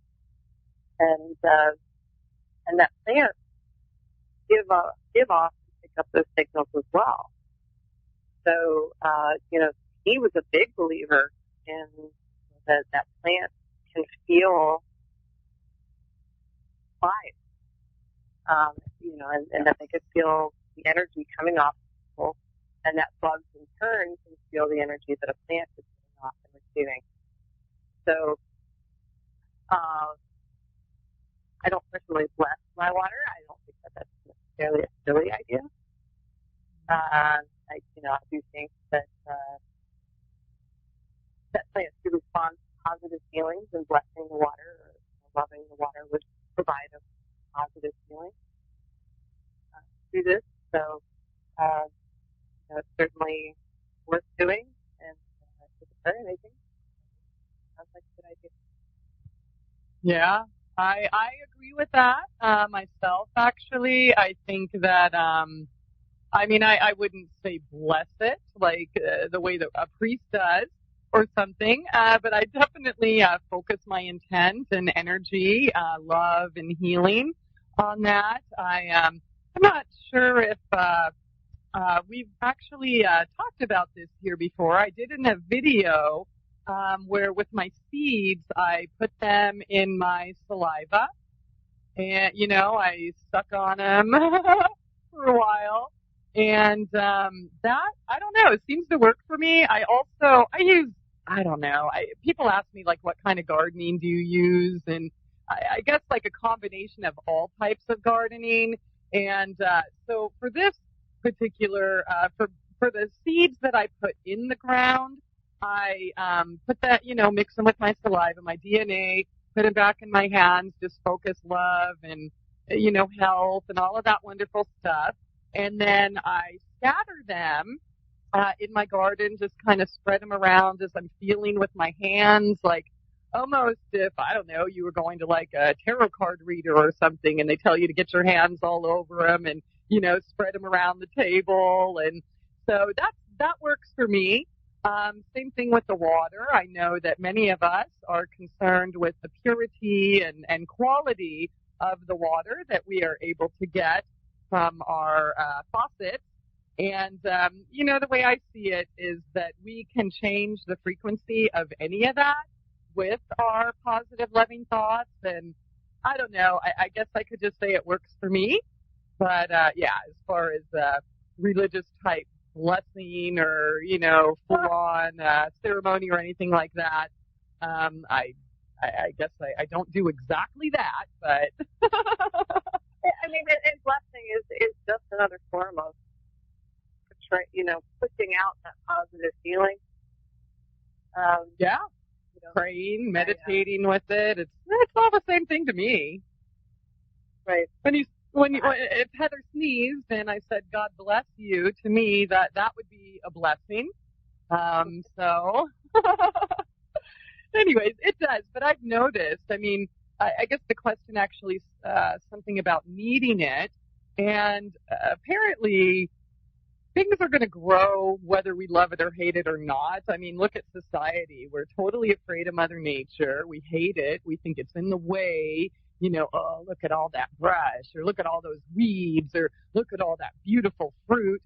And that plants give off and pick up those signals as well. So, he was a big believer in that plant can feel vibes, and that they could feel the energy coming off people, and that bugs in turn can feel the energy that a plant is giving off and receiving. So, I don't personally bless my water. I don't think that that's necessarily a silly idea. I do think that plants do respond to positive feelings, and blessing the water or loving the water would provide a positive feeling through this. So, it's certainly worth doing, and it's very amazing. Sounds like a good idea. Yeah, I agree with that myself, actually. I think that, I wouldn't say bless it like the way that a priest does or something, but I definitely focus my intent and energy, love and healing on that. I'm not sure if we've actually talked about this here before. I did in a video where with my seeds, I put them in my saliva, and, I suck on them for a while, And that, I don't know, it seems to work for me. I use, I don't know, people ask me, like, what kind of gardening do you use? And I guess, like, a combination of all types of gardening. And so for this particular, for the seeds that I put in the ground, I put that, mix them with my saliva, my DNA, put them back in my hands, just focus love and, health and all of that wonderful stuff. And then I scatter them in my garden, just kind of spread them around as I'm feeling with my hands, like almost if, I don't know, you were going to like a tarot card reader or something and they tell you to get your hands all over them and, spread them around the table. And so that works for me. Same thing with the water. I know that many of us are concerned with the purity and quality of the water that we are able to get from our faucets. And, the way I see it is that we can change the frequency of any of that with our positive, loving thoughts. And I don't know, I guess I could just say it works for me. But, as far as religious type blessing or, full-on ceremony or anything like that, I guess I don't do exactly that, but... I mean, and blessing is just another form of, pushing out that positive feeling. Praying, meditating with it. It's all the same thing to me. Right. If Heather sneezed and I said, God bless you, to me, that would be a blessing. So, anyways, it does. But I've noticed, I guess the question actually something about needing it. And apparently things are going to grow whether we love it or hate it or not. Look at society. We're totally afraid of Mother Nature. We hate it. We think it's in the way. Oh, look at all that brush, or look at all those weeds, or look at all that beautiful fruit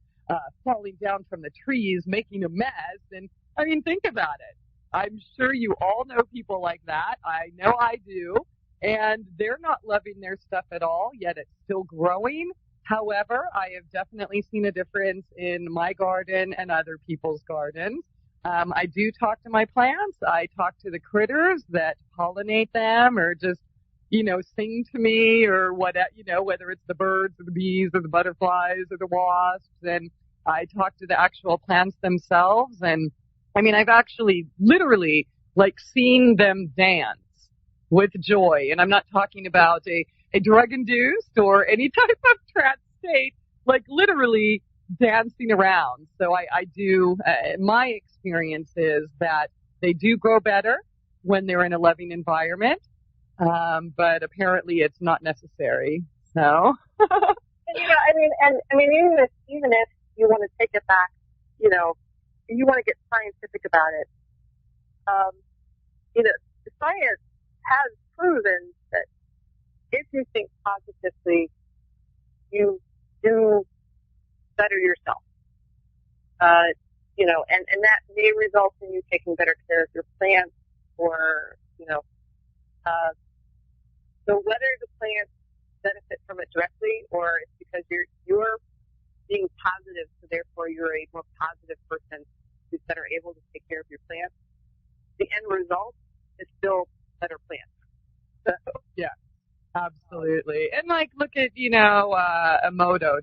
falling down from the trees, making a mess. And, think about it. I'm sure you all know people like that. I know I do. And they're not loving their stuff at all, yet it's still growing. However, I have definitely seen a difference in my garden and other people's gardens. I do talk to my plants. I talk to the critters that pollinate them or just, sing to me or whatever, whether it's the birds or the bees or the butterflies or the wasps. And I talk to the actual plants themselves. And I've actually literally seen them dance with joy. And I'm not talking about a drug-induced or any type of trance state, literally dancing around. So I do, my experience is that they do grow better when they're in a loving environment. But apparently it's not necessary. So. Even if you want to take it back, you want to get scientific about it. The science has proven that if you think positively, you do better yourself. And that may result in you taking better care of your plants or, so whether the plants benefit from it directly or it's because you're being positive, so therefore you're a more positive person who's better able to take care of your plants, the end result is still better plants. So, yeah, absolutely. And look at,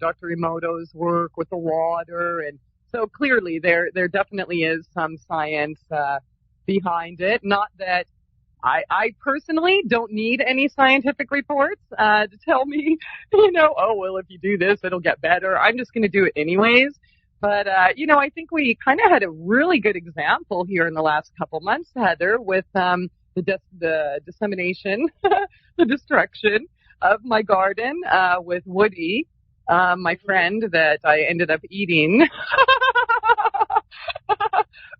Dr. Emoto's work with the water. And so clearly there definitely is some science behind it. Not that I personally don't need any scientific reports to tell me, if you do this, it'll get better. I'm just going to do it anyways. But, I think we kind of had a really good example here in the last couple months, Heather, with the dissemination, the destruction of my garden with Woody, my friend that I ended up eating.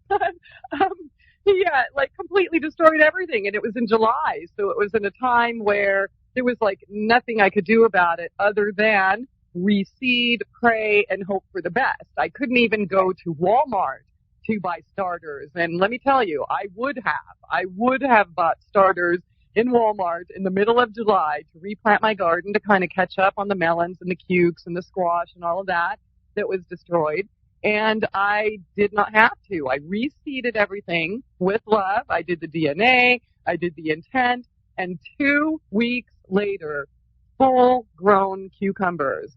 But, he completely destroyed everything, and it was in July, so it was in a time where there was nothing I could do about it other than reseed, pray, and hope for the best. I couldn't even go to Walmart to buy starters, and let me tell you, I would have bought starters in Walmart in the middle of July to replant my garden to kind of catch up on the melons and the cukes and the squash and all of that that was destroyed. And I did not have to. I reseeded everything with love. I did the DNA. I did the intent. And 2 weeks later, full-grown cucumbers.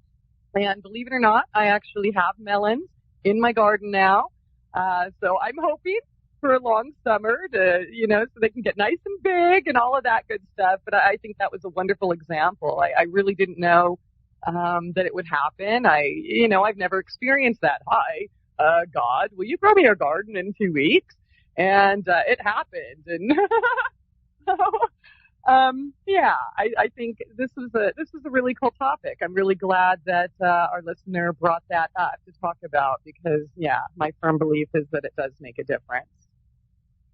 And believe it or not, I actually have melons in my garden now. So I'm hoping for a long summer to, so they can get nice and big and all of that good stuff. But I think that was a wonderful example. I really didn't know that it would happen. I've never experienced that. Hi, God, will you grow me a garden in 2 weeks? And it happened. And so, I think this is a really cool topic. I'm really glad that our listener brought that up to talk about because, my firm belief is that it does make a difference.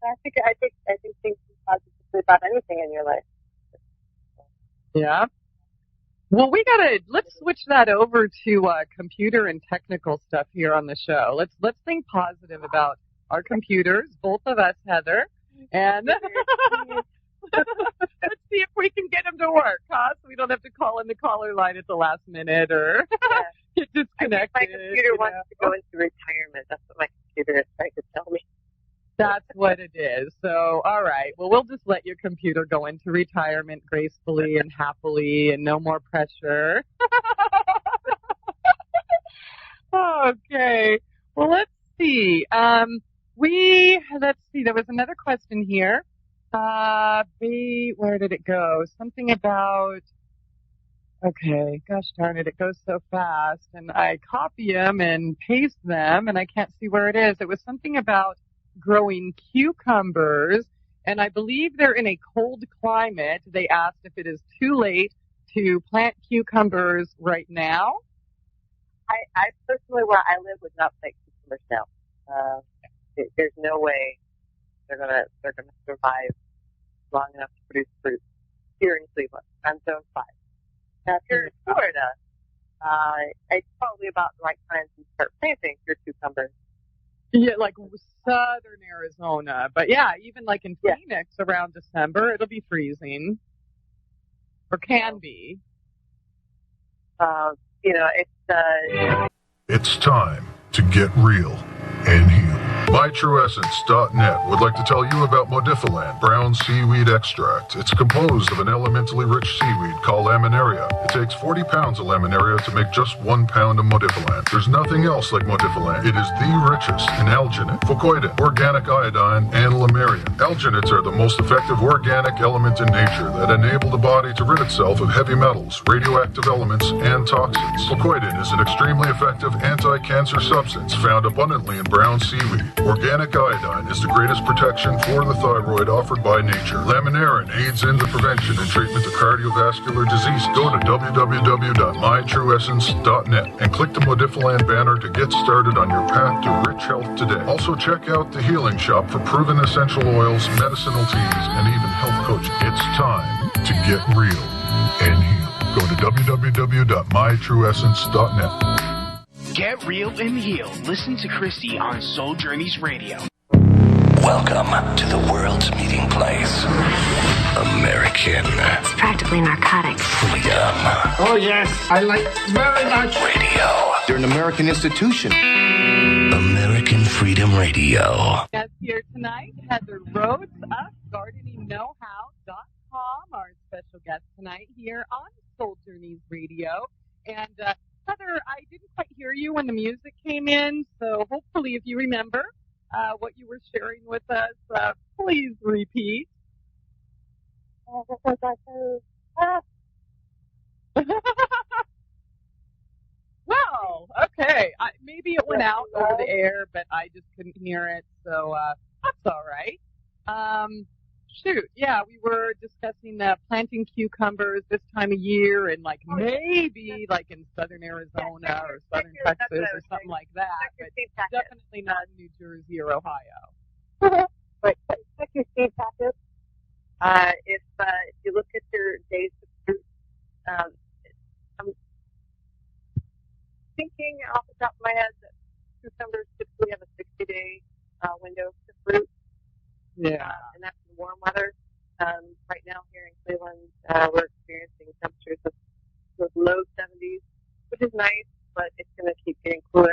I think things positively about anything in your life. Yeah. Well, let's switch that over to computer and technical stuff here on the show. Let's think positive about our computers, both of us, Heather, and let's see if we can get them to work, huh? So we don't have to call in the caller line at the last minute or get disconnected. I think my computer wants to go into retirement. That's what my computer is trying to tell me. That's what it is. So, all right. Well, we'll just let your computer go into retirement gracefully and happily and no more pressure. Okay. Well, let's see. There was another question here. Where did it go? Something about, okay, gosh darn it, it goes so fast. And I copy them and paste them and I can't see where it is. It was something about growing cucumbers, and I believe they're in a cold climate. They asked if it is too late to plant cucumbers right now. I personally, where I live, would not plant cucumbers now. There's no way they're gonna survive long enough to produce fruit here in Cleveland. I'm zone 5. Now, if you're in Florida, it's probably about the right time to start planting your cucumbers. Yeah, like southern Arizona. But yeah, even like in Phoenix around December, it'll be freezing. Or can be. It's time to get real and heal. MyTrueEssence.net would like to tell you about Modifiland brown seaweed extract. It's composed of an elementally rich seaweed called laminaria. It takes 40 pounds of laminaria to make just 1 pound of Modifiland. There's nothing else like Modifiland. It is the richest in alginate, fucoidin, organic iodine, and lamarian. Alginates are the most effective organic element in nature that enable the body to rid itself of heavy metals, radioactive elements, and toxins. Fucoidin is an extremely effective anti-cancer substance found abundantly in brown seaweed. Organic iodine is the greatest protection for the thyroid offered by nature. Laminarin aids in the prevention and treatment of cardiovascular disease. Go to www.mytrueessence.net and click the Modifiland banner to get started on your path to rich health today. Also check out the Healing Shop for proven essential oils, medicinal teas, and even health coaching. It's time to get real and heal. Go to www.mytrueessence.net. Get real and heal. Listen to Christie on Soul Journeys Radio. Welcome to the world's meeting place. American. It's practically narcotic. Freedom. Oh, yes. I like very much. Radio. They're an American institution. American Freedom Radio. Guest here tonight, Heather Rhoades of GardeningKnowHow.com, our special guest tonight here on Soul Journeys Radio. And Heather, I didn't quite hear you when the music came in, so hopefully if you remember what you were sharing with us, please repeat. What was I saying? Well, okay. Maybe it went out over the air, but I just couldn't hear it, so that's all right. We were discussing planting cucumbers this time of year and maybe like in southern Arizona or southern Texas or something like that, but definitely not in New Jersey or Ohio. But check your seed packets. If you look at your days of fruit, I'm thinking off the top of my head that cucumbers typically have a 60-day window to fruit. Yeah. And that's in warm weather. Right now here in Cleveland, we're experiencing temperatures of low 70s, which is nice, but it's going to keep getting cooler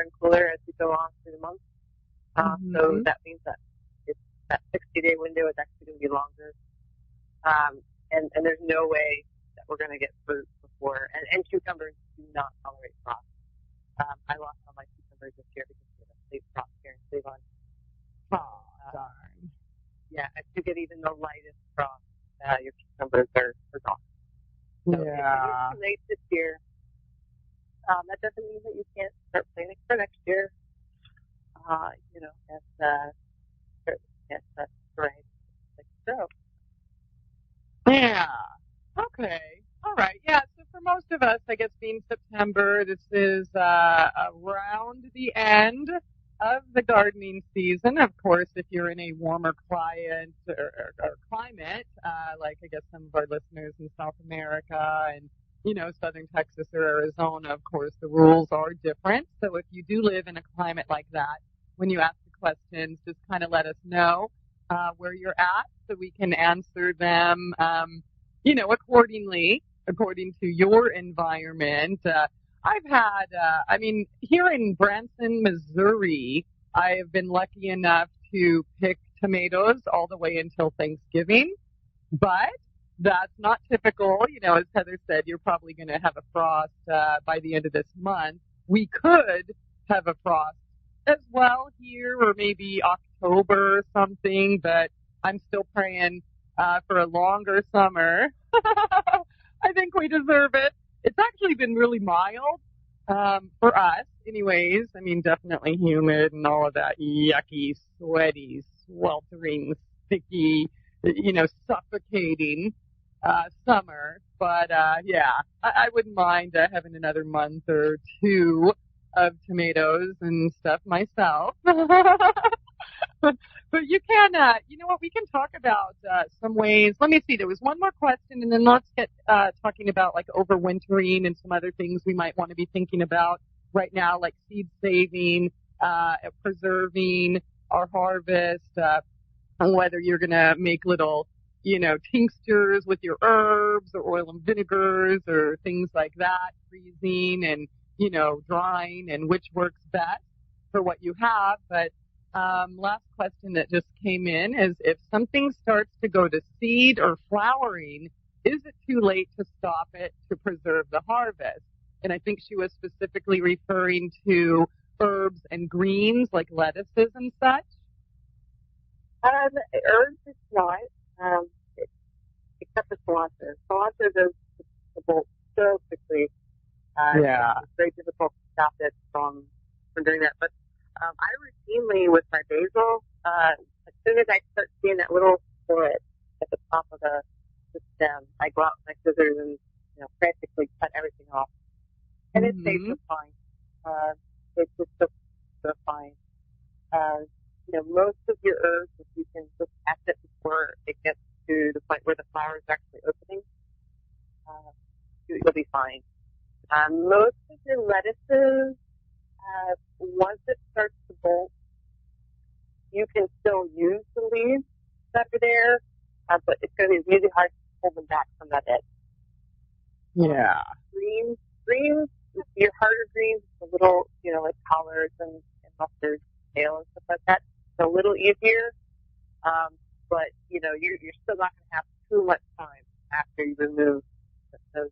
before. And cucumbers do not tolerate frost. I lost all my cucumbers this year because we have a sleep frost here in Cleveland. Oh, darn. Yeah, if you get even the lightest frost, your cucumbers are gone. So if it's too late this year, that doesn't mean that you can't start planning for next year. That's right. So. Yeah. Okay. All right. Yeah. So for most of us, I guess being September, this is around the end of the gardening season. Of course, if you're in a warmer climate, like I guess some of our listeners in South America and southern Texas or Arizona, of course, the rules are different. So if you do live in a climate like that, when you ask the questions, just kind of let us know where you're at so we can answer them, accordingly, according to your environment. I've had, here in Branson, Missouri, I have been lucky enough to pick tomatoes all the way until Thanksgiving, but that's not typical. As Heather said, you're probably going to have a frost by the end of this month. We could have a frost as well here, or maybe October or something, but I'm still praying for a longer summer. I think we deserve it. It's actually been really mild for us anyways. Definitely humid and all of that yucky, sweaty, sweltering, sticky, suffocating summer. But, I wouldn't mind having another month or two of tomatoes and stuff myself. But you can, we can talk about some ways. Let me see. There was one more question, and then let's get talking about like overwintering and some other things we might want to be thinking about right now, like seed saving, preserving our harvest, whether you're going to make little, tinctures with your herbs or oil and vinegars or things like that, freezing and, drying, and which works best for what you have. But last question that just came in is, if something starts to go to seed or flowering, is it too late to stop it to preserve the harvest? And I think she was specifically referring to herbs and greens like lettuces and such. Herbs is not, except for cilantro. Cilantro goes to bolt so quickly. It's very difficult to stop it from doing that. But I routinely, with my basil, as soon as I start seeing that little split at the top of the stem, I go out with my scissors and frantically cut everything off. And it stays just fine. It's just so fine. Most of your herbs, if you can just catch it before it gets to the point where the flower is actually opening, you'll be fine. Most of your lettuces, once it starts to bolt, you can still use the leaves that are there, but it's going to be really hard to pull them back from that edge. Yeah. Greens, your harder greens, the little, like collards and mustard, kale and stuff like that, it's a little easier, but, you're still not going to have too much time after you remove those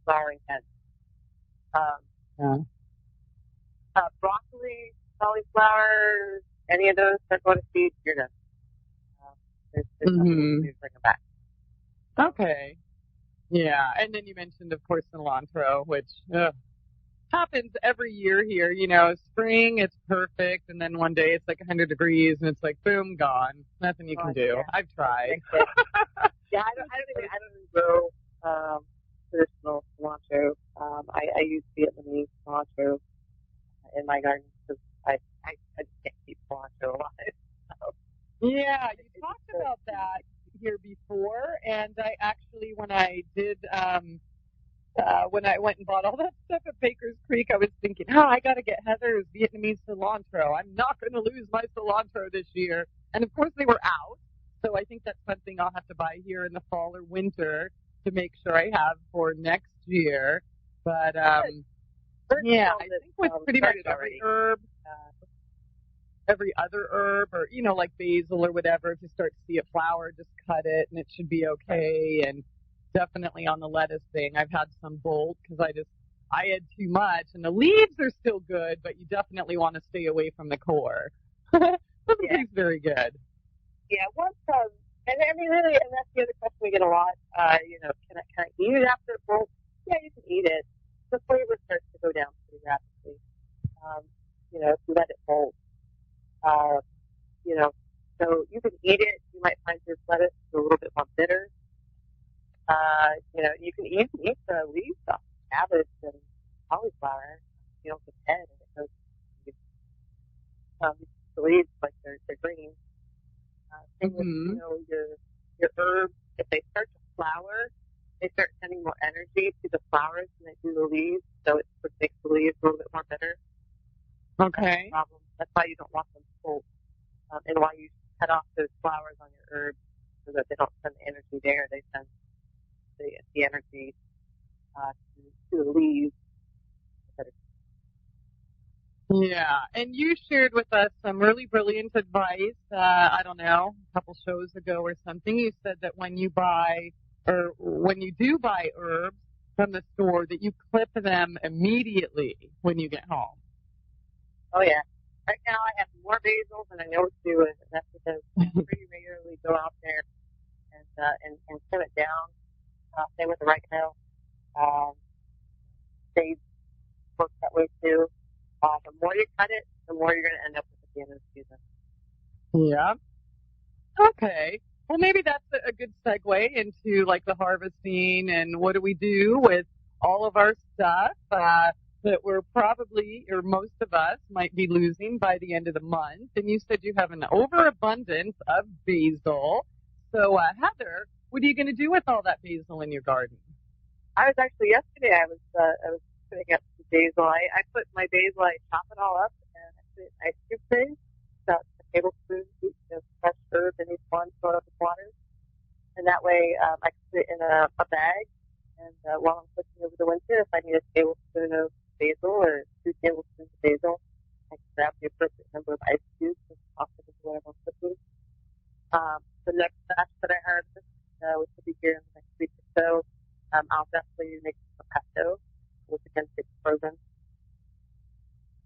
flowering heads. Broccoli, cauliflower, any of those that go to seed, you're done. There's nothing to bring them back. Okay. Yeah, and then you mentioned, of course, cilantro, which happens every year here. Spring, it's perfect, and then one day it's like 100 degrees, and it's like, boom, gone. Nothing you can do. Yeah. I've tried. Yeah, I don't even grow traditional cilantro. I use Vietnamese cilantro in my garden because I just can't keep cilantro alive. So. Yeah, you talked about that here before, and I actually, when I did, when I went and bought all that stuff at Baker's Creek, I was thinking, I got to get Heather's Vietnamese cilantro. I'm not going to lose my cilantro this year. And of course they were out, so I think that's something I'll have to buy here in the fall or winter to make sure I have for next year. But I think with pretty much every herb, every other herb, or like basil or whatever, if you start to see a flower, just cut it and it should be okay. And definitely on the lettuce thing. I've had some bolt because I had too much, and the leaves are still good, but you definitely want to stay away from the core. Doesn't taste very good. Yeah, once, and I mean, really, and that's the other question we get a lot. Can I eat it after it bolts? Yeah, you can eat it. The flavor starts to go down pretty rapidly. If you let it bolt. So you can eat it. You might find your lettuce a little bit more bitter. You can eat the leaves off cabbage and cauliflower. The head and it goes. The leaves like they're green. Same with your herbs. If they start to flower, they start sending more energy to the flowers than they do the leaves. So it makes the leaves a little bit more bitter. Okay. That's why you don't want them full, and why you cut off those flowers on your herbs so that they don't send the energy there. They send the energy to the leaves. Yeah, and you shared with us some really brilliant advice, I don't know, a couple shows ago or something. You said that when you do buy herbs from the store, that you clip them immediately when you get home. Oh, yeah. Right now I have more basil than I know what to do with, and that's because I pretty regularly go out there and trim it down. Same with the oregano. Sage works that way too. The more you cut it, the more you're going to end up with at the end of the season. Yeah. Okay. Well, maybe that's a good segue into like the harvesting and what do we do with all of our stuff that we're probably, or most of us, might be losing by the end of the month. And you said you have an overabundance of basil. So, Heather, what are you going to do with all that basil in your garden? I was actually yesterday. I was putting up some basil. I put my basil. I chop it all up and I put it in ice cube trays. About a tablespoon each of fresh herb in each one, fill it up with water, and that way I can put it in a bag. And while I'm cooking over the winter, if I need a tablespoon of basil or 2 tablespoons of basil, I can grab the appropriate number of ice cubes and toss it into whatever I'm cooking. The next batch that I harvest, which will be here in the next week or so, I'll definitely make some pesto, which again takes frozen.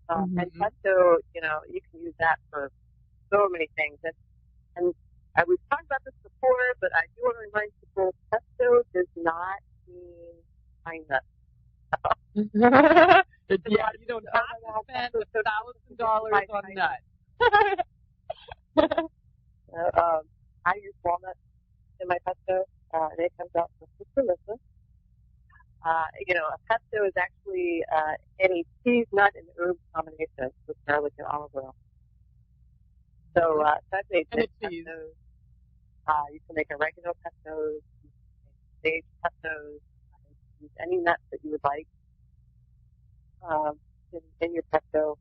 And pesto, you can use that for so many things. And we've talked about this before, but I do want to remind people, pesto does not mean pine nuts. Yeah, you don't have to spend $1,000 on nuts. I use walnuts in my pesto, and it comes out delicious. A pesto is actually any cheese, nut, and herb combination with garlic and olive oil. So I've made mixed pestos. You can make oregano pestos, you can make sage pestos, use any nuts that you would like in your pesto,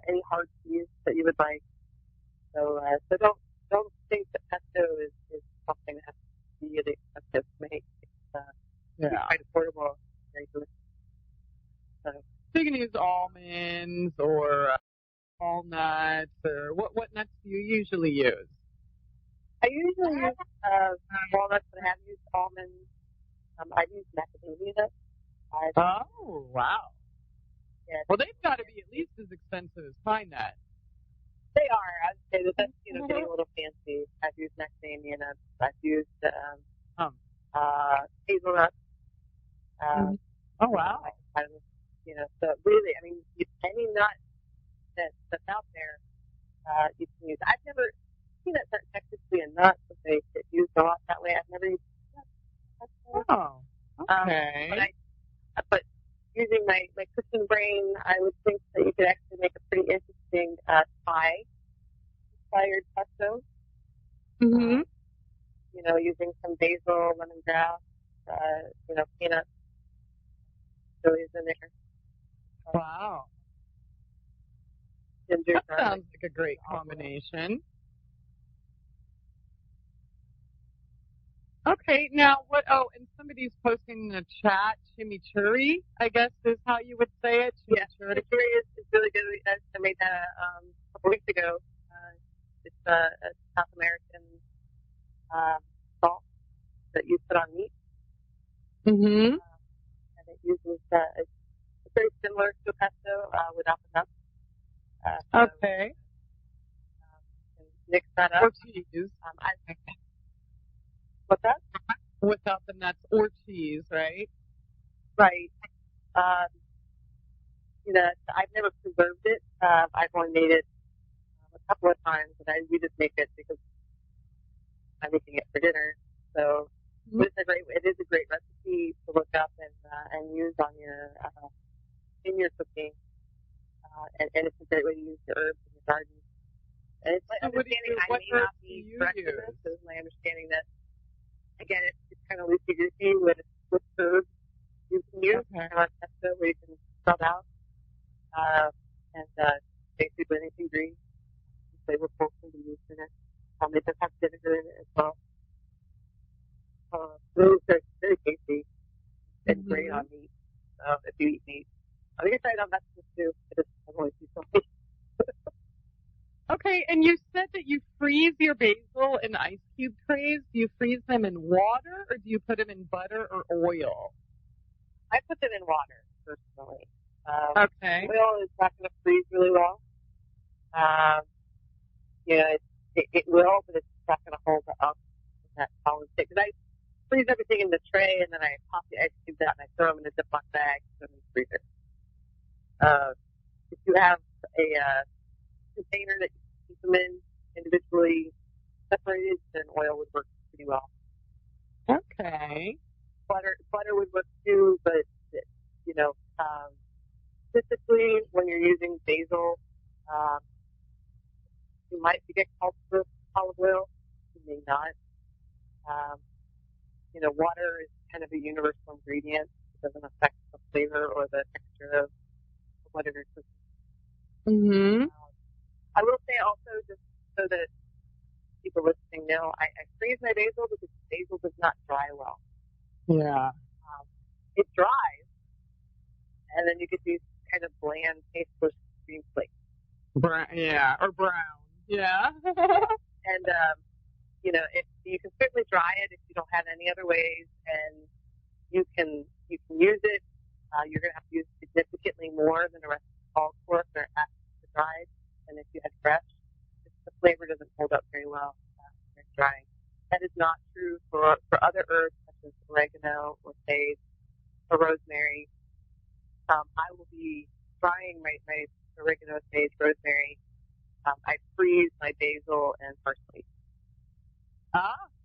any hard cheese that you would like. So don't think that pesto is something that has to be really expensive to make. It's quite affordable, very delicious. So you can use almonds or walnuts, or what nuts do you usually use? I usually use walnuts, but I have used almonds. I've used macadamia nuts. Oh, wow. Yeah, well, they've got to be at least as expensive as pine nuts. They are. I'd say that that's getting a little fancy. I've used macadamia nuts. I've used hazelnuts. Oh, wow. So really, I mean, any nut that's out there, you can use. I've never seen that technically a nut, but they get used a lot that way. I've never used that. Oh, okay. But using my cooking brain, I would think that you could actually make a pretty interesting Thai-inspired pesto. Mm-hmm. Using some basil, lemongrass, peanuts, chilies in there. Wow. Ginger, that garlic. Sounds like a great combination. Okay, now what? Oh, and somebody's posting in the chat, chimichurri, I guess is how you would say it. Chimichurri is really good. I made that a couple weeks ago. It's a South American salt. that you put on meat. Mm-hmm. And it uses, it's very similar to a pesto without the nuts. Okay. And mix that up. Or cheese. What's that? Without the nuts or cheese, right? Right. I've never preserved it. I've only made it a couple of times, and we just make it because I'm making it for dinner. So it is a great recipe to look up and use on your in your cooking. And it's a great way to use the herbs in your garden. And it's my understanding, I may not be correct in this, is my understanding that, again, it's kind of loosey-goosey with herbs you can use. Kind of like pesto where you can sub out. And basically anything green, flavorful can be used in it. They just have vinegar in it as well. Those are very tasty and great on meat, if you eat meat. I think I tried on vegetables too. I've only seen some meat. Okay, and you said that you freeze your basil in ice cube trays. Do you freeze them in water, or do you put them in butter or oil? I put them in water, personally. Okay. Oil is not going to freeze really well. It will, but it's not going to hold up in that solid state. Because I freeze everything in the tray, and then I pop the ice cubes out, and I throw them in a Ziploc bag, put them in the freezer. If you have a container that you can keep them in individually separated, then oil would work pretty well. Okay. Butter would work too, but typically when you're using basil, you might get called for olive oil. You may not. Water is kind of a universal ingredient. It doesn't affect the flavor or the texture of whatever you're cooking. Mm-hmm. I will say also, just so that people listening know, I freeze my basil because basil does not dry well. Yeah. It dries, and then you get these kind of bland, tasteless green flakes. Brown, yeah, or brown. Yeah. And, if you can certainly dry it if you don't have any other ways, and you can use it. You're going to have to use significantly more than the rest calls for if they're after dried, and if you had fresh, the flavor doesn't hold up very well when it's drying. That is not true for other herbs such as oregano or sage or rosemary. I will be drying my oregano, sage, rosemary. I freeze my basil and parsley.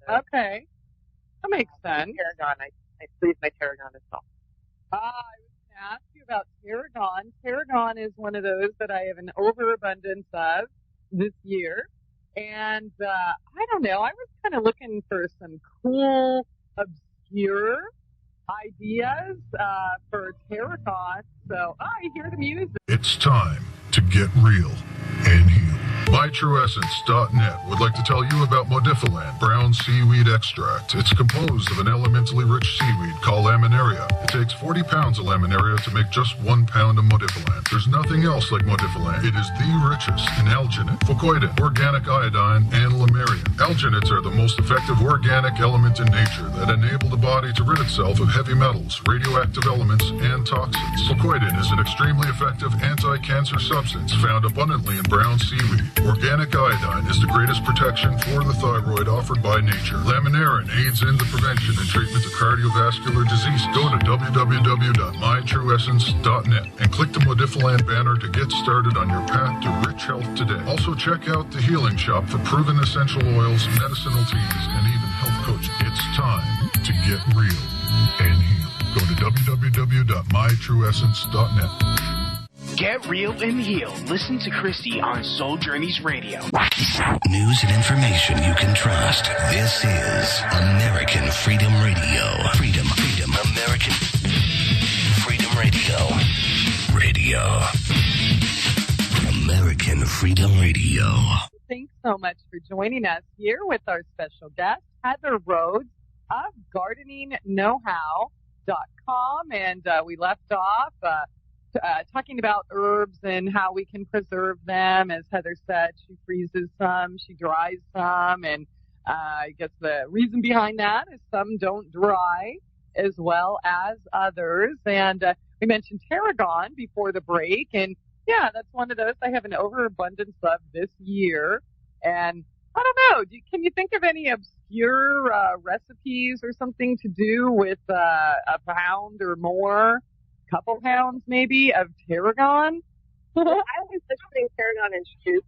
Okay. That makes sense. Tarragon, I freeze my tarragon as well. I was going to ask you about tarragon. Tarragon is one of those that I have an overabundance of this year. And I don't know, I was kind of looking for some cool, obscure ideas for tarragon. So I hear the music. It's time to get real and heal. MyTrueEssence.net would like to tell you about Modifiland brown seaweed extract. It's composed of an elementally rich seaweed called laminaria. It takes 40 pounds of laminaria to make just 1 pound of Modifiland. There's nothing else like Modifiland. It is the richest in alginate, fucoidin, organic iodine, and lamarian. Alginates are the most effective organic element in nature that enable the body to rid itself of heavy metals, radioactive elements, and toxins. Fucoidin is an extremely effective anti-cancer substance found abundantly in brown seaweed. Organic iodine is the greatest protection for the thyroid offered by nature. Laminarin aids in the prevention and treatment of cardiovascular disease. Go to www.mytrueessence.net and click the Modifiland banner to get started on your path to rich health today. Also check out the Healing Shop for proven essential oils, medicinal teas, and even health coaching. It's time to get real and heal. Go to www.mytrueessence.net. Get real and heal. Listen to Christie on Soul Journeys Radio. News and information you can trust. This is American Freedom Radio. Freedom, American Freedom Radio. American Freedom Radio. Thanks so much for joining us here with our special guest, Heather Rhoades of GardeningKnowHow.com. And we left off talking about herbs and how we can preserve them. As Heather said, she freezes some, she dries some, and I guess the reason behind that is some don't dry as well as others. And we mentioned tarragon before the break. And yeah, that's one of those I have an overabundance of this year. And I don't know, can you think of any obscure recipes or something to do with a pound or more, couple pounds maybe, of tarragon? I always just putting tarragon in soup.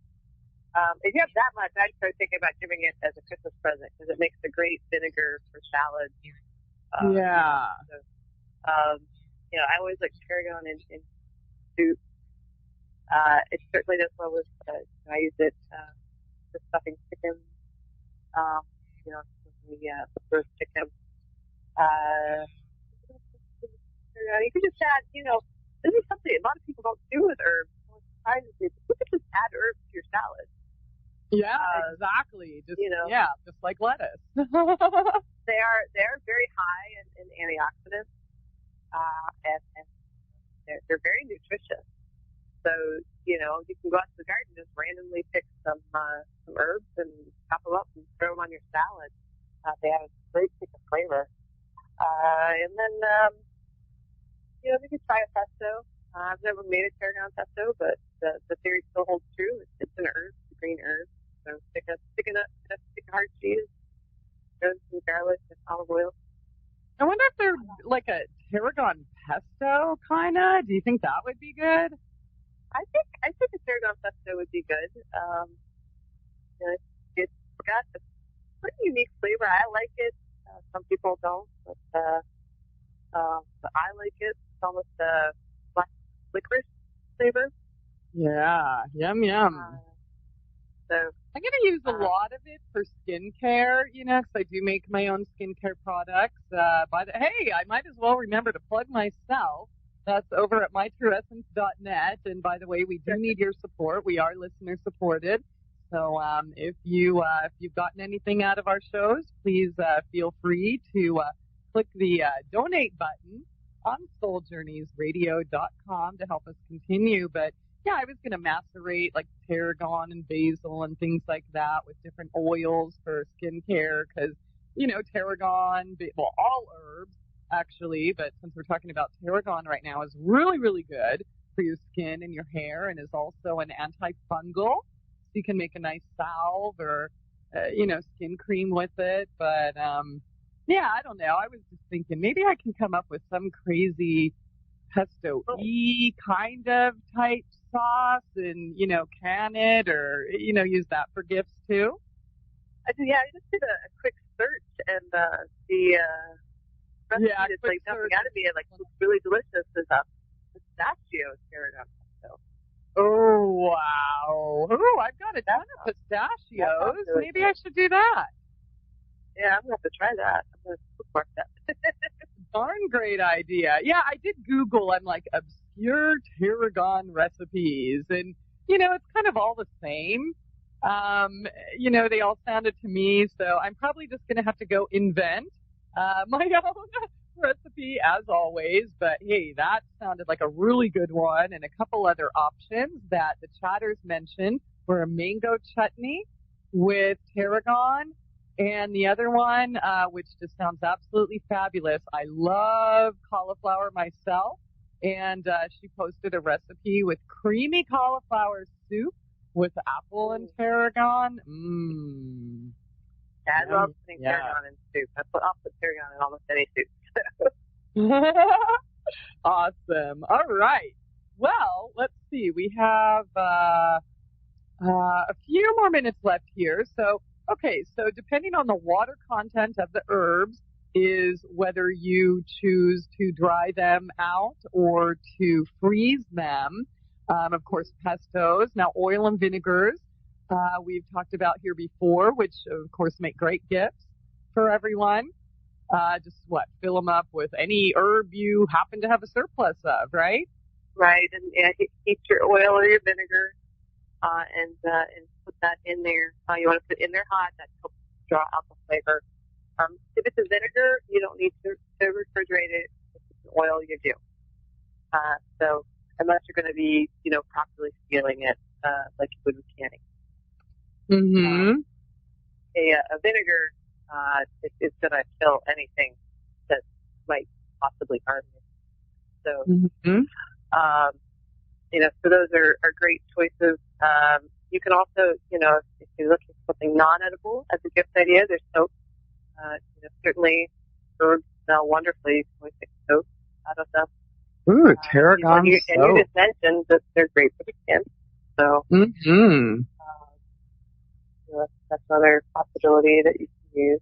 If you have that much, I'd start thinking about giving it as a Christmas present because it makes a great vinegar for salad. Yeah. So, I always like tarragon in soup. It certainly does well with, I use it for stuffing chicken, roast chicken. You could just add, this is something a lot of people don't do with herbs. It surprises me. You could just add herbs to your salad. Yeah, exactly. Just like lettuce. They are very high in antioxidants, and they're very nutritious. So you can go out to the garden and just randomly pick some herbs and chop them up and throw them on your salad. They have a great kick of flavor. And then you could try a pesto. I've never made a tarragon pesto, but the theory still holds true. It's an herb, it's a green herb. So stick a hard cheese, throw some garlic and olive oil. I wonder if they're like a tarragon pesto kind of. Do you think that would be good? I think a tarragon pesto would be good. It's got a pretty unique flavor. I like it. Some people don't, but I like it. It's almost a black licorice flavor. Yeah, yum. So I'm going to use a lot of it for skincare, because I do make my own skincare products. Hey, I might as well remember to plug myself. That's over at mytrueessence.net. And by the way, we do need your support. We are listener supported. So if you've gotten anything out of our shows, please feel free to click the donate button on souljourneysradio.com to help us continue. But yeah, I was going to macerate like tarragon and basil and things like that with different oils for skincare because, tarragon, all herbs actually, but since we're talking about tarragon right now, is really, really good for your skin and your hair and is also an antifungal. So you can make a nice salve or, skin cream with it. But, I don't know. I was just thinking maybe I can come up with some crazy pesto-y kind of type sauce and, can it or, use that for gifts too? I just did a quick search and the recipe that's like jumping out of me and like looks really delicious is a pistachio tarragon pesto. Oh, wow. Oh, I've got a ton of pistachios. Maybe I should do that. Yeah, I'm going to have to try that. I'm going to bookmark that. Darn great idea. Yeah, I did Google. I'm like, obscure tarragon recipes. And, it's kind of all the same. They all sounded to me. So I'm probably just going to have to go invent my own recipe as always. But, hey, that sounded like a really good one. And a couple other options that the chatters mentioned were a mango chutney with tarragon. And the other one, which just sounds absolutely fabulous, I love cauliflower myself, and she posted a recipe with creamy cauliflower soup with apple and tarragon. Yeah, I love putting tarragon in soup. I'll put tarragon in almost any soup. Awesome. All right. Well, let's see. We have a few more minutes left here, so... Okay, so depending on the water content of the herbs is whether you choose to dry them out or to freeze them. Of course, pestos. Now, oil and vinegars we've talked about here before, which, of course, make great gifts for everyone. Fill them up with any herb you happen to have a surplus of, right? Right, and heat your oil or your vinegar and put that in there. You want to put it in there hot. That helps draw out the flavor. If it's a vinegar, you don't need to refrigerate it. If it's an oil, you do. So unless you're going to be, properly sealing it like you would with canning. Mm-hmm. a vinegar is going to kill anything that might possibly harm you. So, so those are great choices. You can also, if you're looking for something non-edible as a gift idea, there's soap. Certainly herbs smell wonderfully. You can always make soap out of them. Ooh, tarragon soap. And you just mentioned that they're great for the skin. So, that's another possibility that you can use.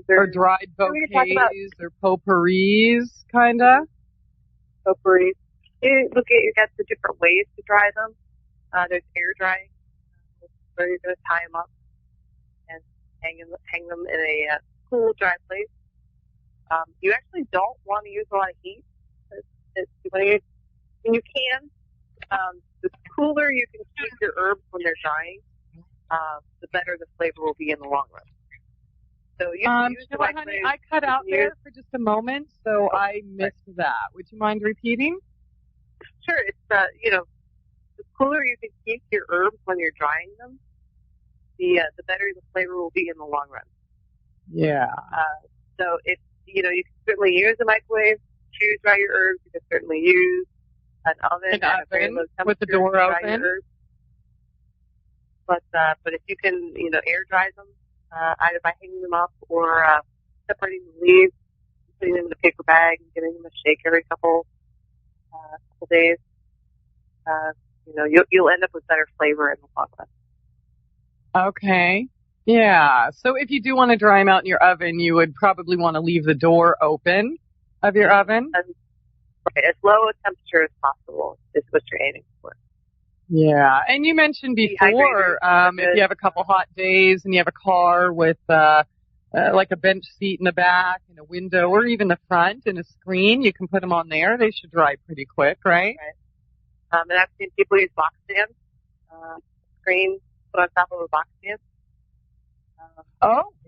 Or dried bouquets or potpourris, kind of. Potpourris. You got the different ways to dry them. There's air drying, where you're going to tie them up and hang them in a cool, dry place. You actually don't want to use a lot of heat. When you can, the cooler you can keep your herbs when they're drying, the better the flavor will be in the long run. So you can use honey, I cut out there for just a moment, so I missed that. Would you mind repeating? Sure. It's the cooler you can keep your herbs when you're drying them, the better the flavor will be in the long run. Yeah. So you can certainly use a microwave to dry your herbs. You can certainly use an oven at a very low temperature with the door open. But if you can, air dry them, either by hanging them up or separating the leaves, putting them in a paper bag, and giving them a shake every couple days, you'll end up with better flavor in the long run. Okay. Yeah. So if you do want to dry them out in your oven, you would probably want to leave the door open of your oven. Right, as low a temperature as possible is what you're aiming for. Yeah, and you mentioned before, if you have a couple hot days and you have a car with like a bench seat in the back and a window or even the front and a screen, you can put them on there. They should dry pretty quick, right? Right. And I've seen people use box stands, screen put on top of a box stand.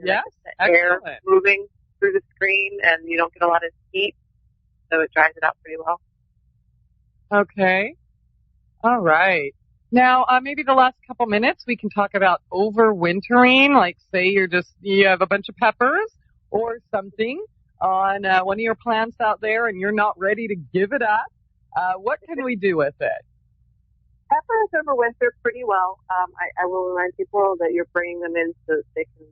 Yes, air moving through the screen, and you don't get a lot of heat, so it dries it out pretty well. Okay. All right. Now, maybe the last couple minutes we can talk about overwintering. Like, say you have a bunch of peppers or something on one of your plants out there, and you're not ready to give it up. What can we do with it? Peppers overwinter pretty well. I will remind people that you're bringing them in so that they can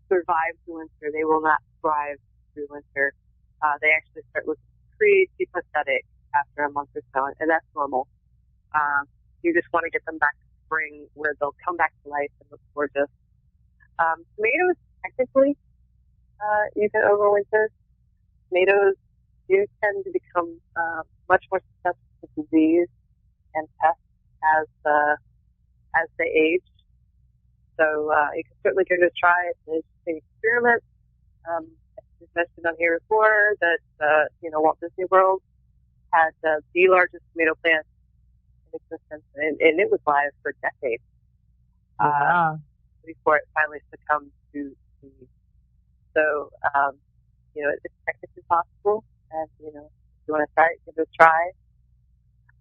survive the winter. They will not thrive through winter. They actually start looking pretty pathetic after a month or so, and that's normal. You just want to get them back to spring where they'll come back to life and look gorgeous. Tomatoes, technically, you can overwinter. Tomatoes do tend to become much more susceptible to disease and pests as they age. So you can certainly give it a try. It's an interesting experiment. As mentioned on here before, that Walt Disney World had the largest tomato plant in existence, and it was live for decades before it finally succumbed to disease. So it's technically possible, and if you want to try it, give it a try.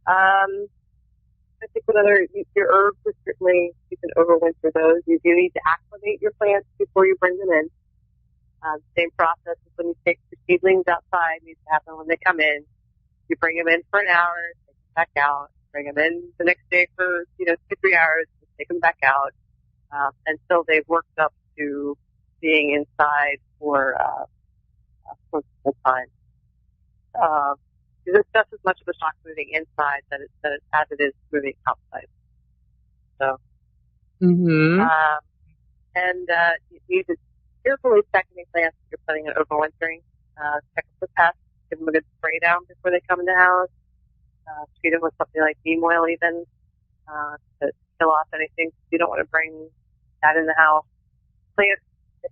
I think your herbs are certainly, you can overwinter those. You do need to acclimate your plants before you bring them in. Same process as when you take your seedlings outside needs to happen when they come in. You bring them in for an hour, take them back out. Bring them in the next day for 2-3 hours, take them back out until they've worked up to being inside for some time. It's just as much of a shock moving inside as it is moving outside. So, and you need to carefully check any plants if you're planning on overwintering. Check for pests, give them a good spray down before they come in the house. Treat them with something like neem oil even to kill off anything. You don't want to bring that in the house. Plants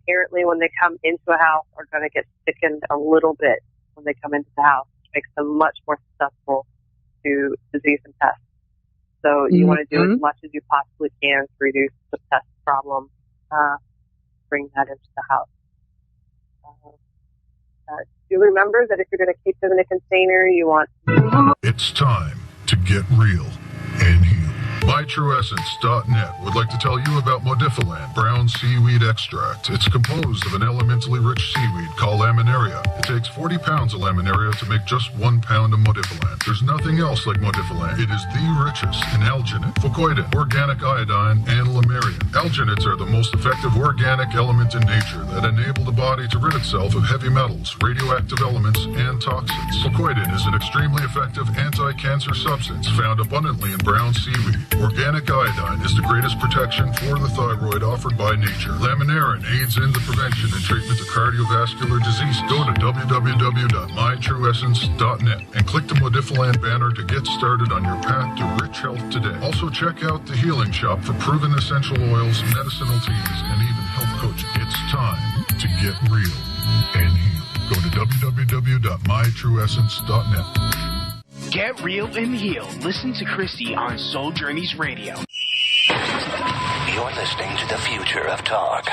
inherently, when they come into a house, are going to get thickened a little bit when they come into the house, which makes them much more susceptible to disease and pests. So you want to do as much as you possibly can to reduce the pest problem. Bring that into the house. Do remember that if you're going to keep them in a container, you want... It's time to get real and heal. MyTrueEssence.net would like to tell you about Modifiland brown seaweed extract. It's composed of an elementally rich seaweed called laminaria. It takes 40 pounds of laminaria to make just 1 pound of Modifiland. There's nothing else like Modifiland. It is the richest in alginate, fucoidin, organic iodine, and lamarian. Alginates are the most effective organic element in nature that enable the body to rid itself of heavy metals, radioactive elements, and toxins. Fucoidin is an extremely effective anti-cancer substance found abundantly in brown seaweed. Organic iodine is the greatest protection for the thyroid offered by nature. Laminarin aids in the prevention and treatment of cardiovascular disease. Go to www.mytrueessence.net and click the Modifiland banner to get started on your path to rich health today. Also check out the Healing Shop for proven essential oils, medicinal teas, and even health coaching. It's time to get real and heal. Go to www.mytrueessence.net. Get real and heal. Listen to Christie on Soul Journeys Radio. You're listening to the future of talk.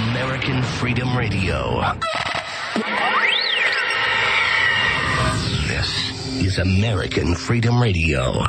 American Freedom Radio. This is American Freedom Radio.